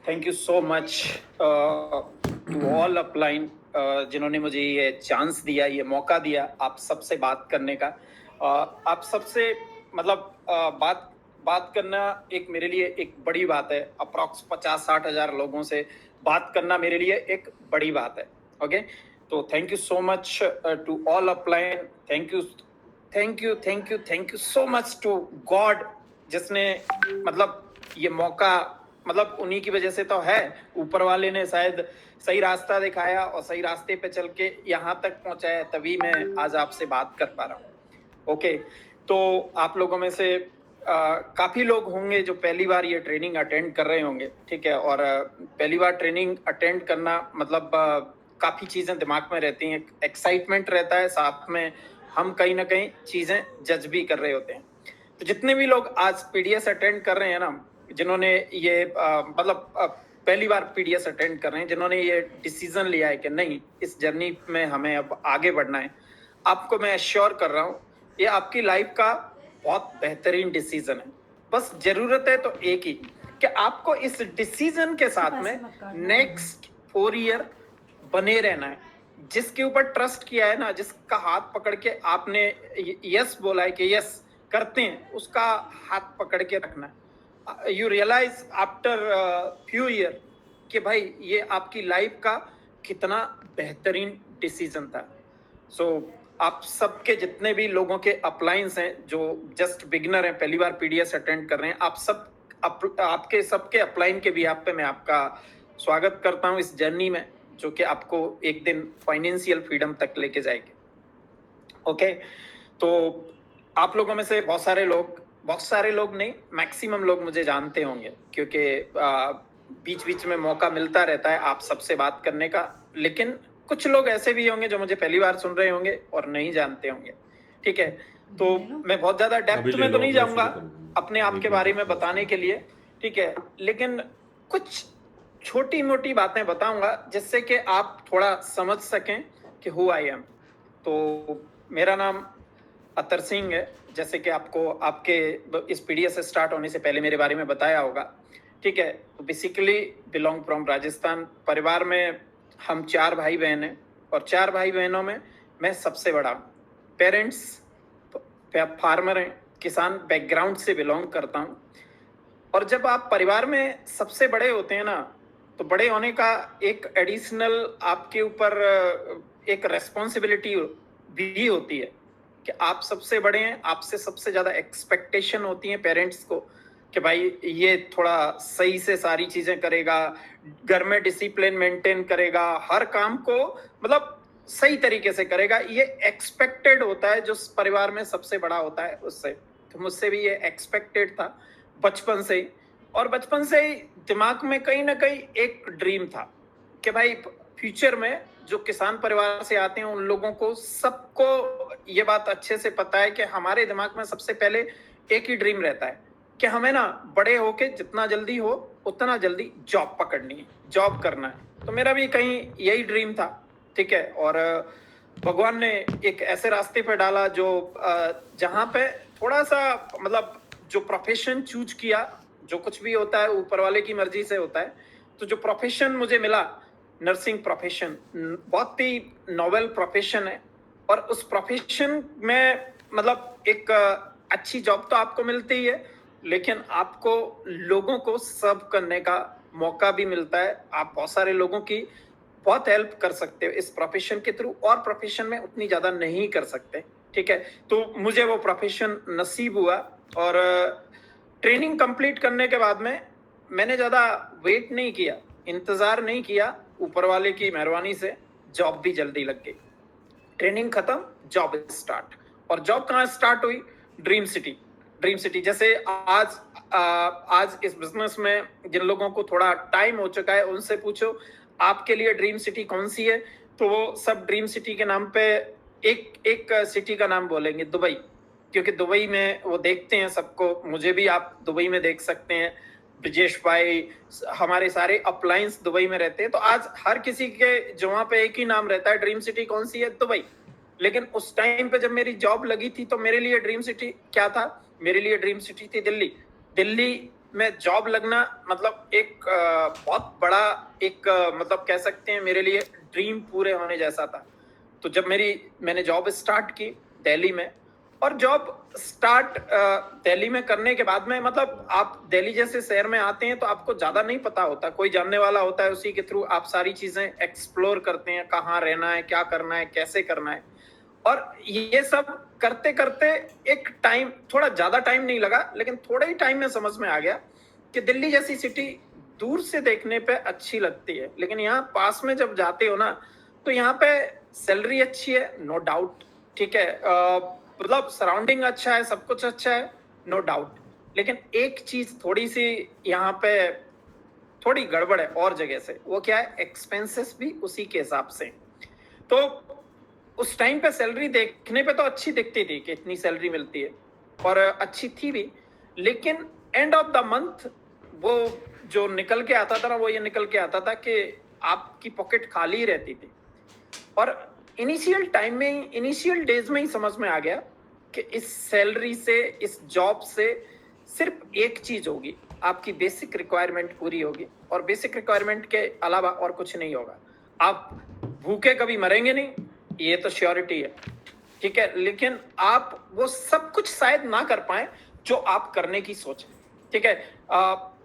Thank you so much to all upline जिन्होंने मुझे ये चांस दिया, ये मौका दिया आप सबसे बात करने का। आप सबसे मतलब बात करना एक मेरे लिए एक बड़ी बात है। अप्रॉक्स 50-60 हजार लोगों से बात करना मेरे लिए एक बड़ी बात है। ओके, तो thank you so much to all upline. Thank you so much to God, जिसने मतलब ये मौका, मतलब उन्हीं की वजह से तो है। ऊपर वाले ने शायद सही रास्ता दिखाया और सही रास्ते पे चल के यहाँ तक पहुंचाया, तभी मैं आज आपसे बात कर पा रहा हूँ। ओके, तो आप लोगों में से काफी लोग होंगे जो पहली बार ये ट्रेनिंग अटेंड कर रहे होंगे, ठीक है। और पहली बार ट्रेनिंग अटेंड करना मतलब काफी चीजें दिमाग में रहती हैं, एक्साइटमेंट रहता है, साथ में हम कहीं ना कहीं चीजें जज भी कर रहे होते हैं। तो जितने भी लोग आज पीडीएस अटेंड कर रहे हैं ना, जिन्होंने ये मतलब पहली बार पीडीएस अटेंड कर रहे हैं, जिन्होंने ये डिसीजन लिया है कि नहीं, इस जर्नी में हमें अब आगे बढ़ना है, आपको मैं एश्योर कर रहा हूँ ये आपकी लाइफ का बहुत बेहतरीन डिसीजन है। बस जरूरत है तो एक ही, कि आपको इस डिसीजन के साथ में नेक्स्ट 4 ईयर बने रहना है। जिसके ऊपर ट्रस्ट किया है ना, जिसका हाथ पकड़ के आपने यस बोला है कि यस करते हैं, उसका हाथ पकड़ के रखना है। You realise after few year कि भाई ये आपकी लाइफ का कितना बेहतरीन डिसीजन था। सो आप सबके जितने भी लोगों के अप्लायंस हैं जो जस्ट बिगिनर हैं, पहली बार पीडीएस अटेंड कर रहे हैं, आप सब आपके सबके अप्लाइन के भी आप पे मैं आपका स्वागत करता हूं इस जर्नी में, जो कि आपको एक दिन फाइनेंशियल फ्रीडम तक लेके जाएगी। ओके, तो आप लोगों में से बहुत सारे लोग नहीं, मैक्सिमम लोग मुझे जानते होंगे, क्योंकि बीच बीच में मौका मिलता रहता है आप सबसे बात करने का। लेकिन कुछ लोग ऐसे भी होंगे जो मुझे पहली बार सुन रहे होंगे और नहीं जानते होंगे, ठीक है। तो मैं बहुत ज्यादा डेप्थ में तो नहीं जाऊंगा अपने आप के बारे में बताने के लिए, ठीक है, लेकिन कुछ छोटी मोटी बातें बताऊंगा जिससे कि आप थोड़ा समझ सकें कि हु आई एम। तो मेरा नाम अतर सिंह है, जैसे कि आपको आपके इस पीडीएस स्टार्ट होने से पहले मेरे बारे में बताया होगा, ठीक है। तो बेसिकली बिलोंग फ्रॉम राजस्थान। परिवार में हम 4 भाई बहन हैं और 4 भाई बहनों में मैं सबसे बड़ा हूँ। पेरेंट्स फार्मर हैं, किसान बैकग्राउंड से बिलोंग करता हूँ। और जब आप परिवार में सबसे बड़े होते हैं ना, तो बड़े होने का एक एडिशनल आपके ऊपर एक रेस्पॉन्सिबिलिटी भी होती है कि आप सबसे बड़े हैं, आपसे सबसे ज्यादा एक्सपेक्टेशन होती है पेरेंट्स को कि भाई ये थोड़ा सही से सारी चीजें करेगा, घर में डिसिप्लिन मेंटेन करेगा, हर काम को मतलब सही तरीके से करेगा, ये एक्सपेक्टेड होता है जो परिवार में सबसे बड़ा होता है उससे। तो मुझसे भी ये एक्सपेक्टेड था बचपन से ही। और बचपन से ही दिमाग में कहीं ना कहीं एक ड्रीम था कि भाई फ्यूचर में जो किसान परिवार से आते हैं उन लोगों को सबको ये बात अच्छे से पता है कि हमारे दिमाग में सबसे पहले एक ही ड्रीम रहता है कि हमें ना बड़े होके जितना जल्दी हो उतना जल्दी जॉब पकड़नी है, जॉब करना है। तो मेरा भी कहीं यही ड्रीम था, ठीक है। और भगवान ने एक ऐसे रास्ते पे डाला जो जहां पे थोड़ा सा मतलब जो प्रोफेशन चूज किया, जो कुछ भी होता है ऊपर वाले की मर्जी से होता है। तो जो प्रोफेशन मुझे मिला, नर्सिंग प्रोफेशन, बहुत ही नोवेल प्रोफेशन है। और उस प्रोफेशन में मतलब एक अच्छी जॉब तो आपको मिलती ही है, लेकिन आपको लोगों को सर्व करने का मौका भी मिलता है। आप बहुत सारे लोगों की बहुत हेल्प कर सकते हो इस प्रोफेशन के थ्रू, और प्रोफेशन में उतनी ज्यादा नहीं कर सकते, ठीक है। तो मुझे वो प्रोफेशन नसीब हुआ और ट्रेनिंग कंप्लीट करने के बाद में मैंने ज्यादा वेट नहीं किया, इंतजार नहीं किया, ऊपर वाले की मेहरबानी से जॉब भी जल्दी लग गई। ट्रेनिंग खत्म, जॉब स्टार्ट। और जॉब कहाँ स्टार्ट हुई? Dream city. ड्रीम सिटी जैसे आज इस बिजनेस में जिन लोगों को थोड़ा टाइम हो चुका है उनसे पूछो आपके लिए ड्रीम सिटी कौन सी है, तो वो सब ड्रीम सिटी के नाम पे एक एक सिटी का नाम बोलेंगे, दुबई। क्योंकि दुबई में वो देखते हैं सबको, मुझे भी आप दुबई में देख सकते हैं, ब्रजेश भाई, हमारे सारे अपलायंस दुबई में रहते हैं। तो आज हर किसी के जो वहां पे एक ही नाम रहता है, ड्रीम सिटी कौन सी है? दुबई। लेकिन उस टाइम पे जब मेरी जॉब लगी थी तो मेरे लिए ड्रीम सिटी क्या था? मेरे लिए ड्रीम सिटी थी दिल्ली। दिल्ली में जॉब लगना मतलब एक बहुत बड़ा एक मतलब कह सकते हैं मेरे लिए ड्रीम पूरे होने जैसा था। तो जब मैंने जॉब स्टार्ट की दिल्ली में, और जॉब स्टार्ट दिल्ली में करने के बाद में मतलब आप दिल्ली जैसे शहर में आते हैं तो आपको ज्यादा नहीं पता होता, कोई जानने वाला होता है, उसी के थ्रू आप सारी चीजें एक्सप्लोर करते हैं, कहाँ रहना है, क्या करना है, कैसे करना है। और ये सब करते करते एक टाइम, थोड़ा ज्यादा टाइम नहीं लगा, लेकिन थोड़े ही टाइम में समझ में आ गया कि दिल्ली जैसी सिटी दूर से देखने पे अच्छी लगती है, लेकिन यहाँ पास में जब जाते हो ना तो यहाँ पे सैलरी अच्छी है, नो डाउट, ठीक है, मतलब सराउंडिंग अच्छा है, सब कुछ अच्छा है, नो डाउट। लेकिन एक चीज थोड़ी सी यहाँ पे थोड़ी गड़बड़ है और जगह से, वो क्या है, एक्सपेंसेस भी उसी के हिसाब से। तो उस टाइम पे सैलरी देखने पे तो अच्छी दिखती थी कि इतनी सैलरी मिलती है, और अच्छी थी भी, लेकिन एंड ऑफ द मंथ वो जो निकल के आता था ना, वो ये निकल के आता था कि आपकी पॉकेट खाली ही रहती थी। और इनिशियल टाइम में ही, इनिशियल डेज में ही समझ में आ गया कि इस सैलरी से, इस जॉब से सिर्फ एक चीज होगी, आपकी बेसिक रिक्वायरमेंट पूरी होगी, और बेसिक रिक्वायरमेंट के अलावा और कुछ नहीं होगा। आप भूखे कभी मरेंगे नहीं, ये तो श्योरिटी है, ठीक है, लेकिन आप वो सब कुछ शायद ना कर पाए जो आप करने की सोचें, ठीक है।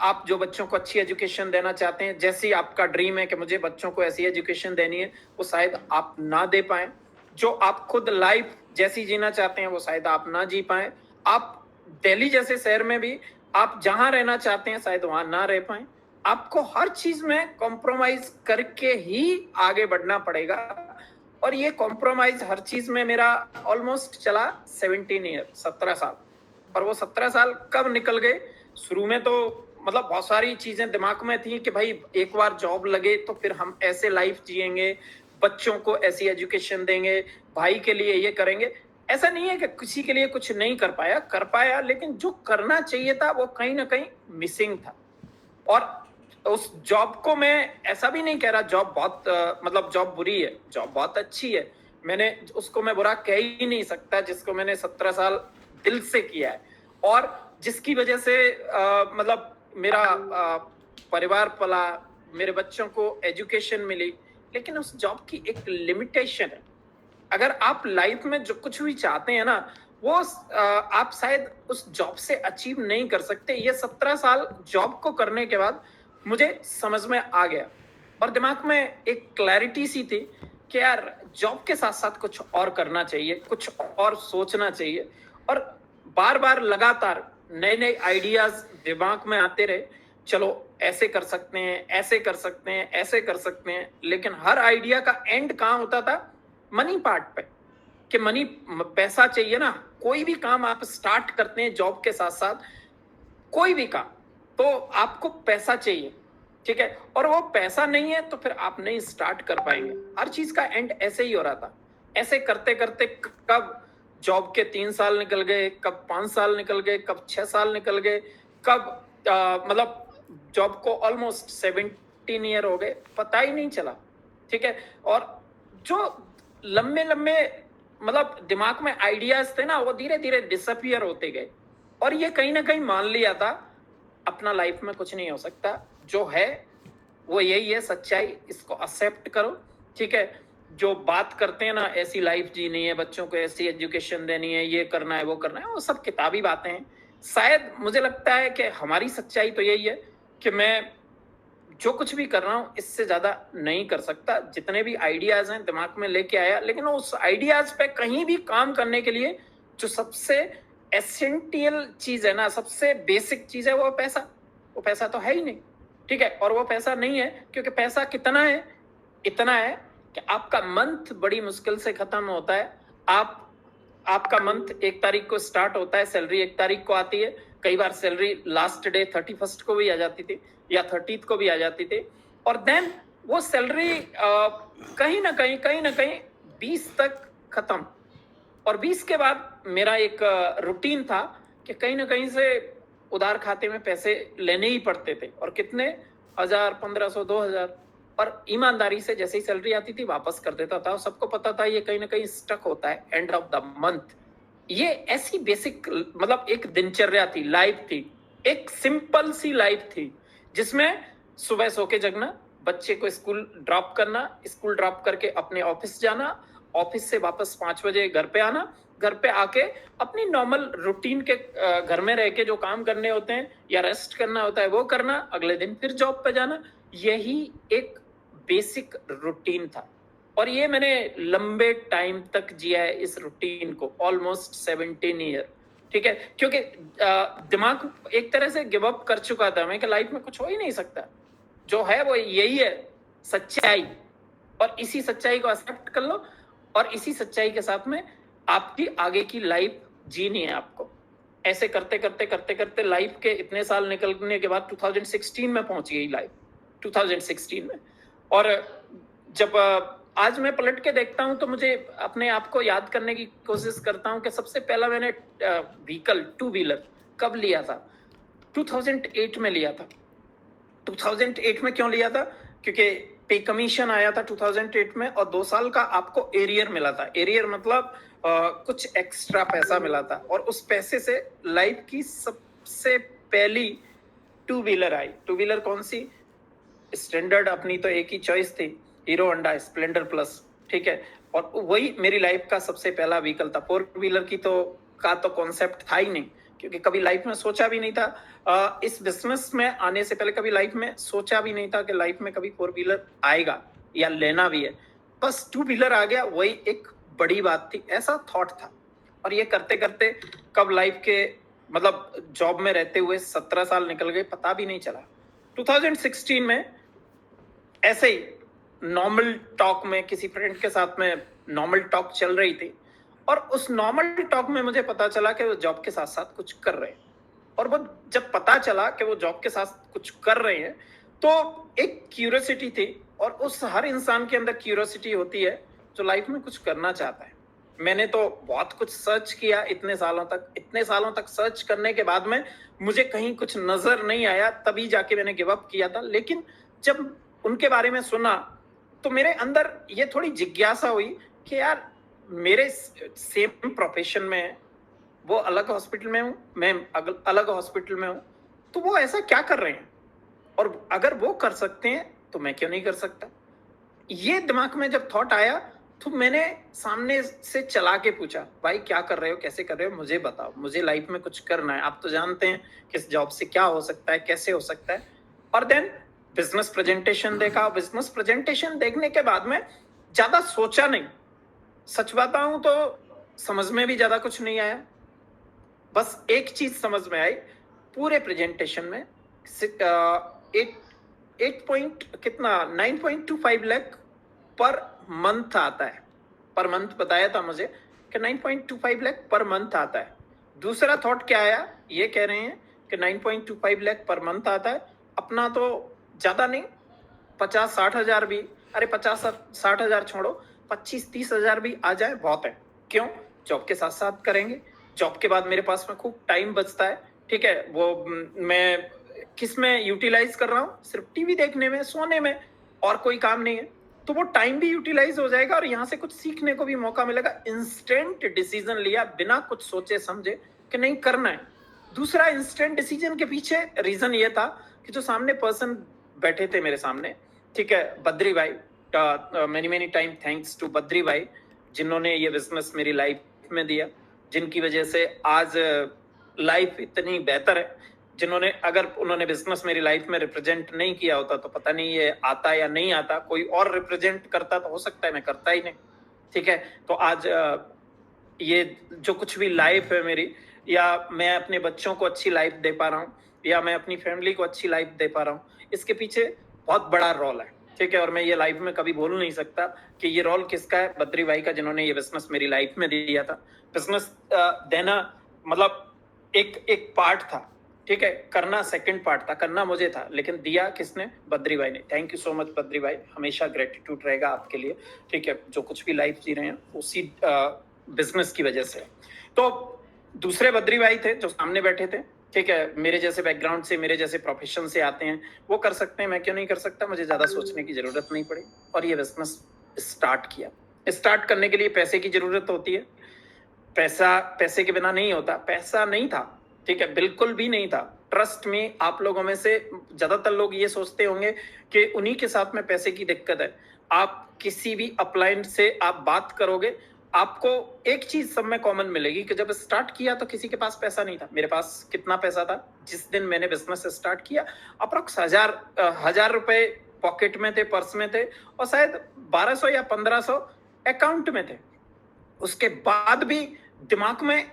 आप जो बच्चों को अच्छी एजुकेशन देना चाहते हैं, जैसी आपका ड्रीम है कि मुझे बच्चों को ऐसी एजुकेशन देनी है, वो शायद आप ना दे पाए। जो आप खुद लाइफ जैसी जीना चाहते हैं वो शायद आप ना जी पाए। आप दिल्ली जैसे शहर में भी आप जहां रहना चाहते हैं शायद वहां ना रह पाए। आपको हर चीज में कॉम्प्रोमाइज करके ही आगे बढ़ना पड़ेगा, और ये कॉम्प्रोमाइज हर चीज में मेरा ऑलमोस्ट चला 17 ईयर, 17 साल। और वो 17 साल कब निकल गए, शुरू में तो मतलब बहुत सारी चीजें दिमाग में थी कि भाई एक बार जॉब लगे तो फिर हम ऐसे लाइफ जिएंगे, बच्चों को ऐसी एजुकेशन देंगे, भाई के लिए ये करेंगे। ऐसा नहीं है कि किसी के लिए कुछ नहीं कर पाया, लेकिन जो करना चाहिए था वो कहीं ना कहीं मिसिंग था। और उस जॉब को मैं ऐसा भी नहीं कह रहा जॉब बहुत मतलब जॉब बुरी है, जॉब बहुत अच्छी है, मैंने उसको मैं बुरा कह ही नहीं सकता, जिसको मैंने 17 साल दिल से किया है, और जिसकी वजह से मतलब मेरा परिवार पला, मेरे बच्चों को एजुकेशन मिली। लेकिन उस जॉब की एक लिमिटेशन है। अगर आप लाइफ में जो कुछ भी चाहते हैं ना, वो आप शायद उस जॉब से अचीव नहीं कर सकते। ये 17 साल जॉब को करने के बाद मुझे समझ में आ गया, और दिमाग में एक क्लैरिटी सी थी कि यार जॉब के साथ साथ कुछ और करना चाहिए, कुछ और सोचना चाहिए। और बार बार लगातार नए नए आइडियाज दिमाग में आते रहे, चलो ऐसे कर सकते हैं, ऐसे कर सकते हैं, ऐसे कर सकते हैं, लेकिन हर आइडिया का एंड कहाँ होता था, मनी पार्ट पे, कि मनी, पैसा चाहिए ना। कोई भी काम आप स्टार्ट करते हैं जॉब के साथ साथ, कोई भी काम, तो आपको पैसा चाहिए, ठीक है, और वो पैसा नहीं है तो फिर आप नहीं स्टार्ट कर पाएंगे। हर चीज का एंड ऐसे ही हो रहा था। ऐसे करते करते कब जॉब के 3 साल निकल गए, कब 5 साल निकल गए, कब 6 साल निकल गए, कब मतलब जॉब को ऑलमोस्ट 17 ईयर हो गए, पता ही नहीं चला, ठीक है। और जो लंबे लंबे मतलब दिमाग में आइडियाज थे ना, वो धीरे धीरे डिसअपियर होते गए, और ये कहीं ना कहीं मान लिया था अपना लाइफ में कुछ नहीं हो सकता, जो है वो यही है, सच्चाई, इसको एक्सेप्ट करो, ठीक है। जो बात करते हैं ना, ऐसी लाइफ जीनी है, बच्चों को ऐसी एजुकेशन देनी है, ये करना है, वो करना है, वो सब किताबी बातें हैं। शायद मुझे लगता है कि हमारी सच्चाई तो यही है कि मैं जो कुछ भी कर रहा हूँ इससे ज्यादा नहीं कर सकता। जितने भी आइडियाज हैं दिमाग में लेके आया, लेकिन उस आइडियाज पे कहीं भी काम करने के लिए जो सबसे एसेंशियल चीज है ना, सबसे बेसिक चीज है, वो पैसा। वो पैसा तो है ही नहीं, ठीक है। और वो पैसा नहीं है क्योंकि पैसा कितना है, इतना है कि आपका मंथ बड़ी मुश्किल से खत्म होता है। आपका मंथ 1 तारीख को स्टार्ट होता है, सैलरी 1 तारीख को आती है, कई बार सैलरी लास्ट डे 31st को भी आ जाती थी, या 30th को भी आ जाती थी, और देन वो सैलरी कहीं ना कहीं 20 तक खत्म। और 20 के बाद मेरा एक रूटीन था कि कहीं ना कहीं से उधार खाते में पैसे लेने ही पड़ते थे, और कितने, 1000, 1500, 2000, और ईमानदारी से जैसे ही सैलरी आती थी वापस कर देता था। सबको पता था ये कहीं ना कहीं स्टक होता है एंड ऑफ द मंथ। ये ऐसी बेसिक मतलब एक दिनचर्या थी, लाइफ थी। एक सिंपल सी लाइफ थी जिसमें सुबह सो के जगना, बच्चे को स्कूल ड्रॉप करना, स्कूल ड्रॉप करके अपने ऑफिस जाना, ऑफिस से वापस 5 बजे घर पे आना, घर पे आके अपनी नॉर्मल रूटीन के घर में रह के जो काम करने होते हैं या रेस्ट करना होता है वो करना, अगले दिन फिर जॉब पे जाना। यही एक बेसिक रूटीन था और ये मैंने लंबे टाइम तक जिया है इस रूटीन को, ऑलमोस्ट 17 ईयर। ठीक है, क्योंकि दिमाग एक तरह से गिव अप कर चुका था मैं कि लाइफ में कुछ हो ही नहीं सकता, जो है वो यही है सच्चाई, और इसी सच्चाई को एक्सेप्ट कर लो और इसी सच्चाई के साथ में आपकी आगे की लाइफ जीनी है आपको। ऐसे करते करते करते करते लाइफ के इतने साल निकलने के बाद 2016 में पहुंच गई लाइफ, 2016 में। और जब आज मैं पलट के देखता हूं तो मुझे अपने आप को याद करने की कोशिश करता हूं कि सबसे पहला मैंने व्हीकल 2 व्हीलर कब लिया था? 2008 में लिया था। 2008 में क्यों लिया था? क्योंकि पे कमीशन आया था 2008 में और 2 साल का आपको एरियर मिला था। एरियर मतलब कुछ एक्स्ट्रा पैसा मिला था और उस पैसे से लाइफ की सबसे पहली 2 व्हीलर आई। 2 व्हीलर कौन सी? स्टैंडर्ड, अपनी तो एक ही चॉइस थी, हीरो होंडा स्प्लेंडर प्लस। ठीक है, और वही मेरी लाइफ का सबसे पहला व्हीकल था। 4 व्हीलर की तो कॉन्सेप्ट था ही नहीं, क्योंकि कभी लाइफ में सोचा भी नहीं था। इस बिजनेस में आने से पहले कभी लाइफ में सोचा भी नहीं था कि लाइफ में कभी 4 व्हीलर आएगा या लेना भी है। बस 2 व्हीलर आ गया, वही एक बड़ी बात थी, ऐसा थॉट था। और ये करते करते कब लाइफ के मतलब जॉब में रहते हुए 17 साल निकल गए पता भी नहीं चला। 2016 में ऐसे ही नॉर्मल टॉक में किसी फ्रेंड के साथ में नॉर्मल टॉक चल रही थी और उस नॉर्मल टॉक में मुझे पता चला कि वो जॉब के साथ साथ कुछ कर रहे हैं। और वो जब पता चला कि वो जॉब के साथ कुछ कर रहे हैं तो एक क्यूरियोसिटी थी, और उस हर इंसान के अंदर क्यूरियोसिटी होती है जो लाइफ में कुछ करना चाहता है। मैंने तो बहुत कुछ सर्च किया इतने सालों तक सर्च करने के बाद में मुझे कहीं कुछ नजर नहीं आया, तभी जाके मैंने गिव अप किया था। लेकिन जब उनके बारे में सुना तो मेरे अंदर ये थोड़ी जिज्ञासा हुई कि यार मेरे सेम प्रोफेशन में है, वो अलग हॉस्पिटल में हूँ, मैं अलग हॉस्पिटल में हूँ, तो वो ऐसा क्या कर रहे हैं, और अगर वो कर सकते हैं तो मैं क्यों नहीं कर सकता। ये दिमाग में जब थॉट आया तो मैंने सामने से चला के पूछा, भाई क्या कर रहे हो, कैसे कर रहे हो, मुझे बताओ, मुझे लाइफ में कुछ करना है। आप तो जानते हैं कि इस जॉब से क्या हो सकता है, कैसे हो सकता है। और देन बिजनेस प्रेजेंटेशन देखा। बिजनेस प्रेजेंटेशन देखने के बाद में ज्यादा सोचा नहीं, सच बताऊं तो समझ में भी ज्यादा कुछ नहीं आया। बस एक चीज समझ में आई पूरे प्रेजेंटेशन में, 8 पॉइंट कितना 9.25 लाख पर मंथ आता है। पर मंथ बताया था मुझे कि 9.25 लाख पर मंथ आता है। दूसरा थॉट क्या आया, ये कह रहे हैं कि 9.25 लाख पर मंथ आता है, अपना तो ज्यादा नहीं, 50-60 हजार भी, अरे 50-60 हजार छोड़ो, 25-30 हजार भी आ जाए बहुत है। क्यों? जॉब के साथ साथ करेंगे। जॉब के बाद मेरे पास में खूब टाइम बचता है। ठीक है, वो मैं किस में यूटिलाइज कर रहा हूँ? सिर्फ टीवी देखने में, सोने में, और कोई काम नहीं है। तो वो टाइम भी यूटिलाइज हो जाएगा और यहाँ से कुछ सीखने को भी मौका मिलेगा। इंस्टेंट डिसीजन लिया बिना कुछ सोचे समझे कि नहीं करना है। दूसरा इंस्टेंट डिसीजन के पीछे रीजन ये था कि जो सामने पर्सन बैठे थे मेरे सामने, ठीक है, बद्री भाई, many time thanks to Badri भाई, जिन्होंने ये बिजनेस मेरी लाइफ में दिया, जिनकी वजह से आज लाइफ इतनी बेहतर है। जिन्होंने, अगर उन्होंने बिजनेस मेरी लाइफ में रिप्रेजेंट नहीं किया होता तो पता नहीं ये आता या नहीं आता, कोई और रिप्रेजेंट करता तो हो सकता है, मैं करता ही नहीं। ठीक है, तो आज ये जो कुछ भी लाइफ है मेरी, या मैं अपने बच्चों को अच्छी लाइफ दे पा रहा हूँ, या मैं अपनी फैमिली को अच्छी लाइफ दे पा रहा हूँ, इसके पीछे बहुत बड़ा रोल है। ठीक है, और मैं ये लाइफ में कभी बोल नहीं सकता कि ये रोल किसका है, बद्री भाई का, जिन्होंने ये बिजनेस मेरी लाइफ में दिया था। बिजनेस देना मतलब एक पार्ट था, ठीक है, करना सेकंड पार्ट था, करना मुझे था, लेकिन दिया किसने? बद्री भाई ने। Thank you so much Badri भाई, हमेशा ग्रेटिट्यूड रहेगा आपके लिए। ठीक है, जो कुछ भी लाइफ जी रहे हैं उसी बिजनेस की वजह से। तो दूसरे बद्री भाई थे जो सामने बैठे थे, ठीक है, मेरे जैसे बैकग्राउंड से, मेरे जैसे प्रोफेशन से आते हैं, वो कर सकते हैं, मैं क्यों नहीं कर सकता? मुझे ज्यादा सोचने की जरूरत नहीं पड़ी और ये बिजनेस स्टार्ट किया। स्टार्ट करने के लिए पैसे की जरूरत होती है, पैसे के बिना नहीं होता। पैसा नहीं था, ठीक है, बिल्कुल भी नहीं था। ट्रस्ट में आप लोगों में से ज्यादातर लोग ये सोचते होंगे कि उन्हीं के साथ में पैसे की दिक्कत है। आप किसी भी अपलाइन से आप बात करोगे, आपको एक चीज सब में कॉमन मिलेगी कि जब स्टार्ट किया तो किसी के पास पैसा नहीं था। मेरे पास कितना पैसा था जिस दिन मैंने बिजनेस स्टार्ट किया? अप्रोक्स 1000 रुपए पॉकेट में थे, पर्स में थे, और शायद 1200 या 1500 अकाउंट में थे। उसके बाद भी दिमाग में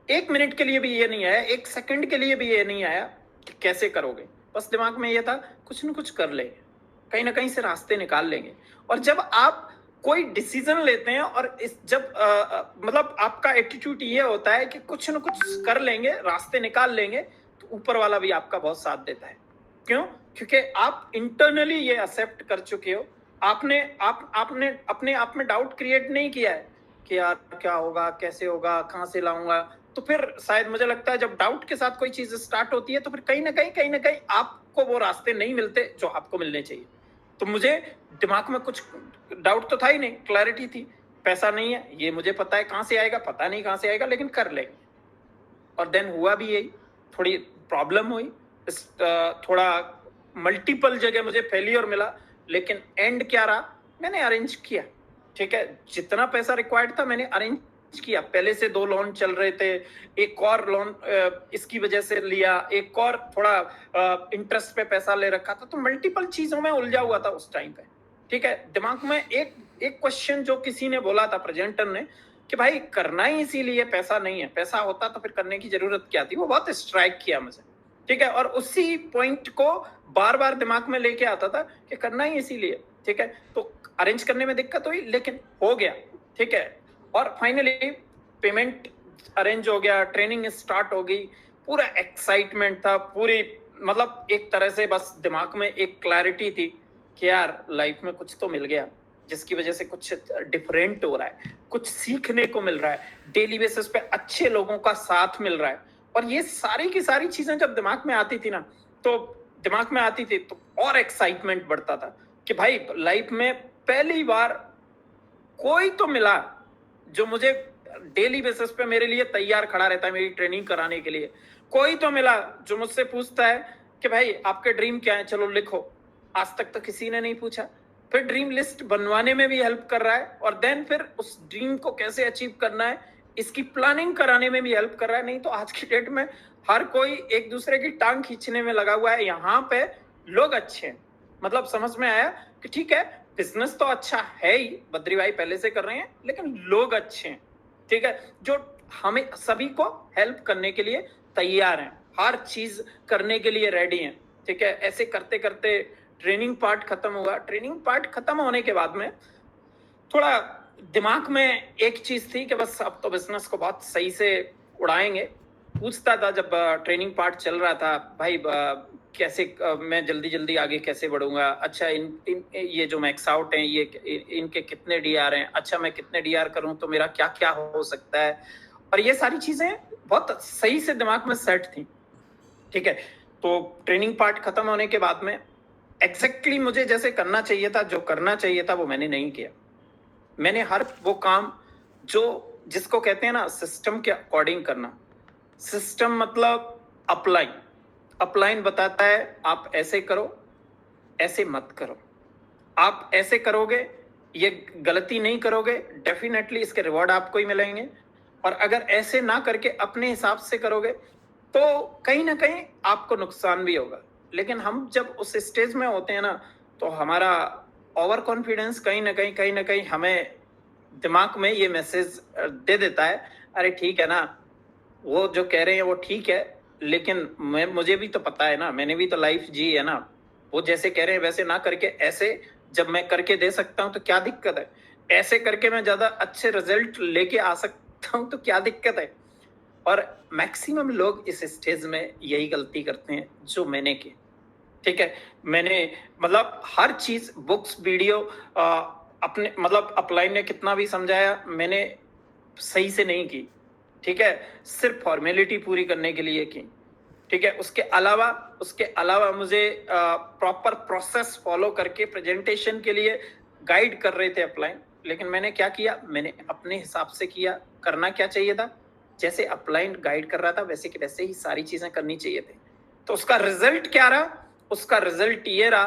1 मिनट के लिए भी ये नहीं आया, 1 सेकंड के लिए भी ये नहीं आया कि कैसे करोगे। बस दिमाग में ये था कुछ न कुछ कर लेंगे, कहीं ना कहीं से रास्ते निकाल लेंगे। और जब आप कोई डिसीजन लेते हैं और मतलब आपका एटीट्यूड ये होता है कि कुछ न कुछ कर लेंगे, रास्ते निकाल लेंगे, तो ऊपर वाला भी आपका बहुत साथ देता है। क्यों? क्योंकि आप इंटरनली ये एक्सेप्ट कर चुके हो। आपने अपने आप में डाउट क्रिएट नहीं किया है कि यार क्या होगा, कैसे होगा, कहां से लाऊंगा। तो फिर शायद मुझे लगता है जब डाउट के साथ कोई चीज स्टार्ट होती है तो फिर कहीं ना कहीं आपको वो रास्ते नहीं मिलते जो आपको मिलने चाहिए। तो मुझे दिमाग में कुछ डाउट तो था ही नहीं, क्लैरिटी थी। पैसा नहीं है ये मुझे पता है, कहां से आएगा पता नहीं, कहां से आएगा, लेकिन कर लेंगे। और देन हुआ भी यही। थोड़ी प्रॉब्लम हुई, थोड़ा मल्टीपल जगह मुझे फेलियर मिला, लेकिन एंड क्या रहा? मैंने अरेंज किया। ठीक है, जितना पैसा रिक्वायर्ड था मैंने अरेंज किया। पहले से 2 लोन चल रहे थे, एक और लोन इसकी वजह से लिया, एक और थोड़ा इंटरेस्ट पे पैसा ले रखा था। तो मल्टीपल चीजों में उलझा हुआ था उस टाइम पे। ठीक है, दिमाग में एक क्वेश्चन जो किसी ने बोला था, प्रेजेंटर ने, कि भाई करना ही इसीलिए पैसा नहीं है, पैसा होता तो फिर करने की जरूरत क्या थी। वो बहुत स्ट्राइक किया मुझे। ठीक है, और उसी पॉइंट को बार बार दिमाग में लेके आता था कि करना ही इसीलिए। ठीक है, तो अरेंज करने में दिक्कत हुई लेकिन हो गया। ठीक है, और फाइनली पेमेंट अरेंज हो गया, ट्रेनिंग स्टार्ट हो गई, पूरा एक्साइटमेंट था, पूरी मतलब एक तरह से बस दिमाग में एक क्लैरिटी थी कि यार लाइफ में कुछ तो मिल गया, जिसकी वजह से कुछ डिफरेंट हो रहा है, कुछ सीखने को मिल रहा है, डेली बेसिस पे अच्छे लोगों का साथ मिल रहा है। और ये सारी की सारी चीजें जब दिमाग में आती थी ना, तो और एक्साइटमेंट बढ़ता था कि भाई लाइफ में पहली बार कोई तो मिला जो मुझे डेली बेसिस पे मेरे लिए तैयार खड़ा रहता है मेरी ट्रेनिंग कराने के लिए। कोई तो मिला जो मुझसे पूछता है कि भाई आपके ड्रीम क्या है, चलो लिखो। आज तक तो किसी ने नहीं पूछा। फिर ड्रीम लिस्ट बनवाने में भी हेल्प कर रहा है, और देन फिर उस ड्रीम को कैसे अचीव करना है इसकी प्लानिंग कराने में भी हेल्प कर रहा है। नहीं तो आज की डेट में हर कोई एक दूसरे की टांग खींचने में लगा हुआ है। यहाँ पे लोग अच्छे हैं, मतलब समझ में आया कि ठीक है बिजनेस तो अच्छा है ही, बद्री भाई पहले से कर रहे हैं, लेकिन लोग अच्छे हैं। ठीक है, जो हमें सभी को हेल्प करने के लिए तैयार हैं, हर चीज करने के लिए रेडी हैं। ठीक है, ऐसे करते करते ट्रेनिंग पार्ट खत्म हुआ। ट्रेनिंग पार्ट खत्म होने के बाद में थोड़ा दिमाग में एक चीज थी कि बस अब तो बिजनेस को बहुत सही से उड़ाएंगे। पूछता था जब ट्रेनिंग पार्ट चल रहा था, भाई कैसे मैं जल्दी जल्दी आगे कैसे बढ़ूंगा। अच्छा ये जो मैक्स आउट हैं ये इनके कितने डीआर हैं, अच्छा मैं कितने डीआर करूं तो मेरा क्या क्या हो सकता है। और ये सारी चीजें बहुत सही से दिमाग में सेट थी। ठीक है, तो ट्रेनिंग पार्ट खत्म होने के बाद में एग्जैक्टली मुझे जैसे करना चाहिए था, जो करना चाहिए था वो मैंने नहीं किया। मैंने हर वो काम जो जिसको कहते हैं ना सिस्टम के अकॉर्डिंग करना। सिस्टम मतलब अपलाइन बताता है आप ऐसे करो, ऐसे मत करो। आप ऐसे करोगे, ये गलती नहीं करोगे, डेफिनेटली इसके रिवॉर्ड आपको ही मिलेंगे। और अगर ऐसे ना करके अपने हिसाब से करोगे तो कहीं ना कहीं आपको नुकसान भी होगा। लेकिन हम जब उस स्टेज में होते हैं ना, तो हमारा ओवर कॉन्फिडेंस कहीं ना कहीं हमें दिमाग में ये मैसेज दे देता है, अरे ठीक है ना, वो जो कह रहे हैं वो ठीक है, लेकिन मुझे भी तो पता है ना, मैंने भी तो लाइफ जी है ना। वो जैसे कह रहे हैं वैसे ना करके ऐसे जब मैं करके दे सकता हूँ तो क्या दिक्कत है। ऐसे करके मैं ज्यादा अच्छे रिजल्ट लेके आ सकता हूँ तो क्या दिक्कत है। और मैक्सिमम लोग इस स्टेज में यही गलती करते हैं जो मैंने की। ठीक है, मैंने मतलब हर चीज बुक्स वीडियो अपने मतलब अपलाइन ने कितना भी समझाया, मैंने सही से नहीं की। ठीक है, सिर्फ फॉर्मेलिटी पूरी करने के लिए की। ठीक है, उसके अलावा मुझे प्रॉपर प्रोसेस फॉलो करके प्रेजेंटेशन के लिए गाइड कर रहे थे अपलाइन। लेकिन मैंने क्या किया, मैंने अपने हिसाब से किया। करना क्या चाहिए था, जैसे अपलाइन गाइड कर रहा था वैसे के वैसे ही सारी चीजें करनी चाहिए थी। तो उसका रिजल्ट क्या रहा? उसका रिजल्ट ये रहा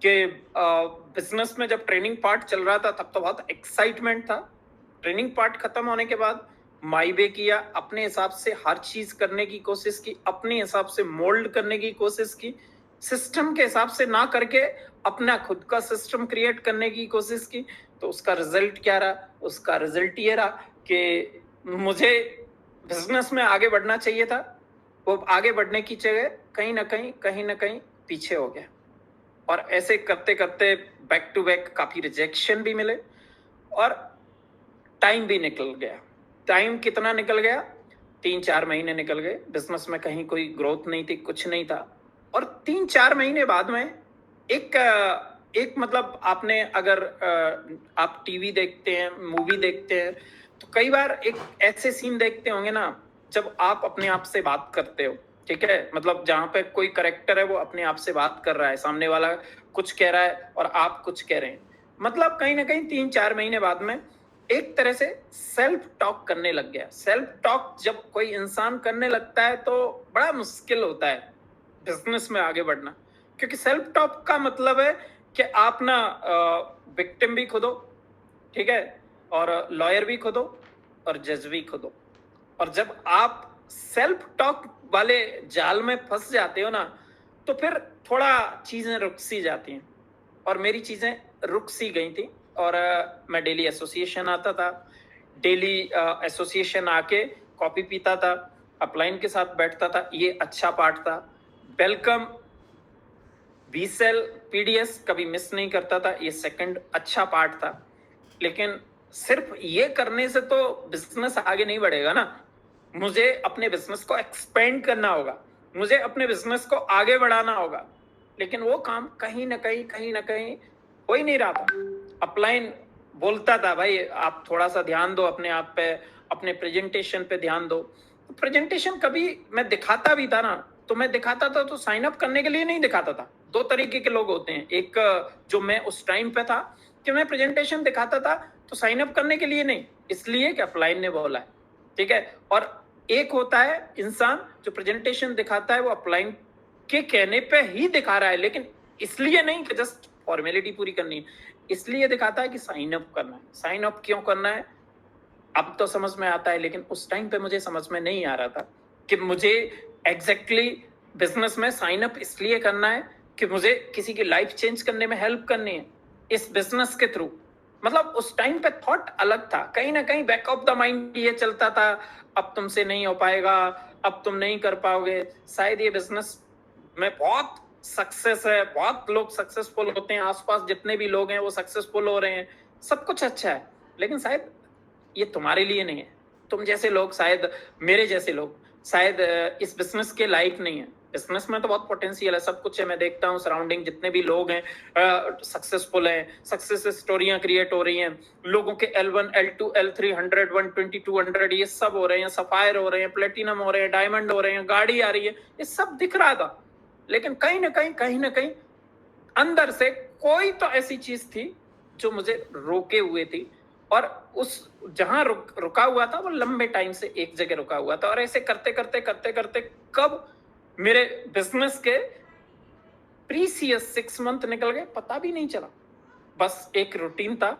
कि बिजनेस में जब ट्रेनिंग पार्ट चल रहा था तब तो बहुत एक्साइटमेंट था। ट्रेनिंग पार्ट खत्म होने के बाद माई वे किया, अपने हिसाब से हर चीज करने की कोशिश की, अपने हिसाब से मोल्ड करने की कोशिश की, सिस्टम के हिसाब से ना करके अपना खुद का सिस्टम क्रिएट करने की कोशिश की। तो उसका रिजल्ट क्या रहा? उसका रिजल्ट ये रहा कि मुझे बिजनेस में आगे बढ़ना चाहिए था, वो आगे बढ़ने की जगह कहीं ना कहीं पीछे हो गया। और ऐसे करते करते बैक टू बैक काफी रिजेक्शन भी मिले और टाइम भी निकल गया। टाइम कितना निकल गया? 3-4 महीने निकल गए, बिजनेस में कहीं कोई ग्रोथ नहीं थी, कुछ नहीं था। और 3-4 महीने बाद में एक मतलब आपने अगर आप टीवी देखते हैं, मूवी देखते हैं, तो कई बार एक ऐसे सीन देखते होंगे ना, जब आप अपने आप से बात करते हो, ठीक है, मतलब जहां पे कोई करेक्टर है वो अपने आप से बात कर रहा है, सामने वाला कुछ कह रहा है और आप कुछ कह रहे हैं, मतलब कहीं ना कहीं 3-4 महीने बाद में एक तरह से सेल्फ टॉक करने लग गया। सेल्फ टॉक जब कोई इंसान करने लगता है तो बड़ा मुश्किल होता है बिजनेस में आगे बढ़ना, क्योंकि सेल्फ टॉक का मतलब है कि आप ना विक्टिम भी खुद हो, ठीक है, और लॉयर भी खुद हो और जज भी खुद हो। और जब आप सेल्फ टॉक वाले जाल में फंस जाते हो ना, तो फिर थोड़ा चीजें रुक सी जाती हैं। और मेरी चीजें रुक सी गई थी और मैं डेली एसोसिएशन आता था, डेली एसोसिएशन आके कॉफी पीता था, अपलाइन के साथ बैठता था, ये अच्छा पार्ट था। वेलकम वीसेल पीडीएस कभी मिस नहीं करता था, ये सेकंड अच्छा पार्ट था। लेकिन सिर्फ ये करने से तो बिजनेस आगे नहीं बढ़ेगा ना, मुझे अपने बिजनेस को एक्सपेंड करना होगा, मुझे अपने बिजनेस को आगे बढ़ाना होगा। लेकिन वो काम कहीं ना कहीं हो ही नहीं रहा था। अपलाइन बोलता था भाई आप थोड़ा सा ध्यान दो अपने आप पे, अपने प्रेजेंटेशन पे ध्यान दो। तो प्रेजेंटेशन कभी मैं दिखाता भी था ना, तो मैं दिखाता था तो साइन अप करने के लिए नहीं दिखाता था। दो तरीके के लोग होते हैं, एक जो मैं उस टाइम पे था कि मैं प्रेजेंटेशन दिखाता था तो साइन अप करने के लिए नहीं, इसलिए कि अपलाइन ने बोला है, ठीक है। और एक होता है इंसान जो प्रेजेंटेशन दिखाता है वो अपलाइन के कहने पे ही दिखा रहा है, लेकिन इसलिए नहीं कि जस्ट फॉर्मेलिटी पूरी करनी है, इसलिए दिखाता है कि साइन अप करना है। साइन अप क्यों करना है अब तो समझ में आता है, लेकिन उस टाइम पे मुझे समझ में नहीं आ रहा था कि मुझे एग्जैक्टली बिजनेस में साइन अप इसलिए करना है कि मुझे किसी की लाइफ चेंज करने में हेल्प करनी है इस बिजनेस के थ्रू। मतलब उस टाइम पे थॉट अलग था, कहीं ना कहीं बैक ऑफ द माइंड ये चलता था अब तुमसे नहीं हो पाएगा, अब तुम नहीं कर पाओगे, शायद ये बिजनेस में बहुत सक्सेस है, बहुत लोग सक्सेसफुल होते हैं, आसपास जितने भी लोग हैं वो सक्सेसफुल हो रहे हैं, सब कुछ अच्छा है, लेकिन शायद ये तुम्हारे लिए नहीं है। तुम जैसे लोग शायद, मेरे जैसे लोग शायद इस बिजनेस के लायक नहीं है। बिजनेस में तो बहुत पोटेंशियल है, सब कुछ है, मैं देखता हूँ सराउंडिंग जितने भी लोग हैं सक्सेसफुल हैं, सक्सेस स्टोरियां क्रिएट हो रही हैं, लोगों के L1 L2 L3 100 120 200 ये सब हो रहे हैं, सफायर हो रहे हैं, प्लेटिनम हो रहे हैं, डायमंड हो रहे हैं, गाड़ी आ रही है, ये सब दिख रहा था। लेकिन कहीं ना कहीं अंदर से कोई तो ऐसी चीज थी जो मुझे रोके हुए थी, और उस जहां रुका हुआ था वो लंबे टाइम से एक जगह रुका हुआ था। और ऐसे करते करते कब मेरे बिजनेस के प्रीसियस 6 मंथ निकल गए पता भी नहीं चला। बस एक रूटीन था,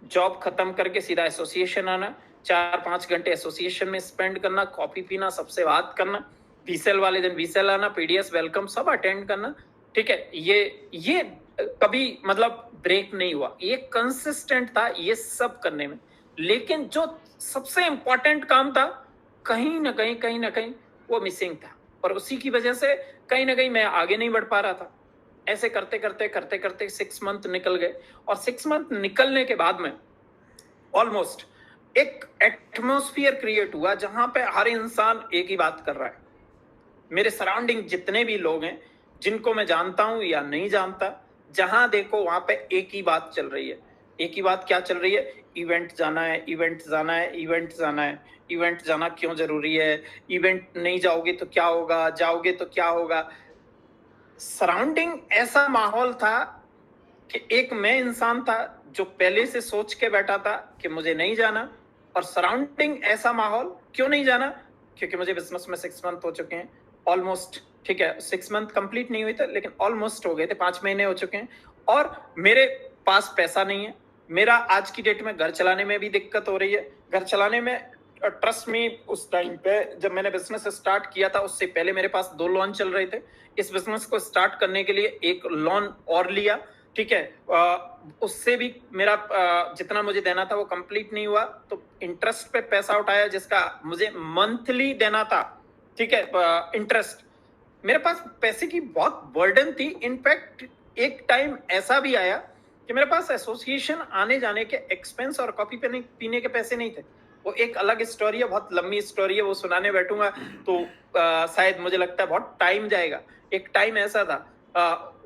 जॉब खत्म करके सीधा एसोसिएशन आना, 4-5 घंटे एसोसिएशन में स्पेंड करना, कॉफी पीना, सबसे बात करना, वीसेल वाले दिन वीसेल आना, पीडीएस वेलकम सब अटेंड करना, ठीक है। ये कभी मतलब ब्रेक नहीं हुआ, ये कंसिस्टेंट था ये सब करने में। लेकिन जो सबसे इंपॉर्टेंट काम था कहीं ना कहीं वो मिसिंग था, और उसी की वजह से कहीं ना कहीं मैं आगे नहीं बढ़ पा रहा था। ऐसे करते 6 मंथ निकल गए, और 6 मंथ निकलने के बाद में ऑलमोस्ट एक एटमॉस्फेयर क्रिएट हुआ जहां पे हर इंसान एक ही बात कर रहा है। मेरे सराउंडिंग जितने भी लोग हैं, जिनको मैं जानता हूं या नहीं जानता, जहां देखो वहां पे एक ही बात चल रही है। एक ही बात क्या चल रही है? इवेंट जाना है, इवेंट जाना है, इवेंट जाना है। इवेंट जाना क्यों जरूरी है? इवेंट नहीं जाओगे तो क्या होगा, जाओगे तो क्या होगा? सराउंडिंग ऐसा माहौल था कि एक मैं इंसान था जो पहले से सोच के बैठा था कि मुझे नहीं जाना, और सराउंडिंग ऐसा माहौल क्यों नहीं जाना, क्योंकि मुझे बिजनेस में 6 मंथ हो चुके हैं ऑलमोस्ट, ठीक है, 6 मंथ कंप्लीट नहीं हुई थे लेकिन ऑलमोस्ट हो गए थे, 5 महीने हो चुके हैं, और मेरे पास पैसा नहीं है। मेरा आज की डेट में घर चलाने में भी दिक्कत हो रही है। घर चलाने में ट्रस्ट मी, उस टाइम पे जब मैंने बिजनेस स्टार्ट किया था उससे पहले मेरे पास 2 लोन चल रहे थे। इस बिजनेस को स्टार्ट करने के लिए एक लोन और लिया, ठीक है, उससे भी मेरा जितना मुझे देना था वो कंप्लीट नहीं हुआ, तो इंटरेस्ट पे पैसा उठाया जिसका मुझे मंथली देना था, ठीक है, इंटरेस्ट। मेरे पास पैसे की बहुत बर्डन थी। इनफैक्ट एक टाइम ऐसा भी आया कि मेरे पास एसोसिएशन आने जाने के एक्सपेंस और कॉफी पीने के पैसे नहीं थे। वो एक अलग स्टोरी है, बहुत लंबी स्टोरी है, वो सुनाने बैठूंगा तो शायद मुझे लगता है बहुत टाइम जाएगा। एक टाइम ऐसा था,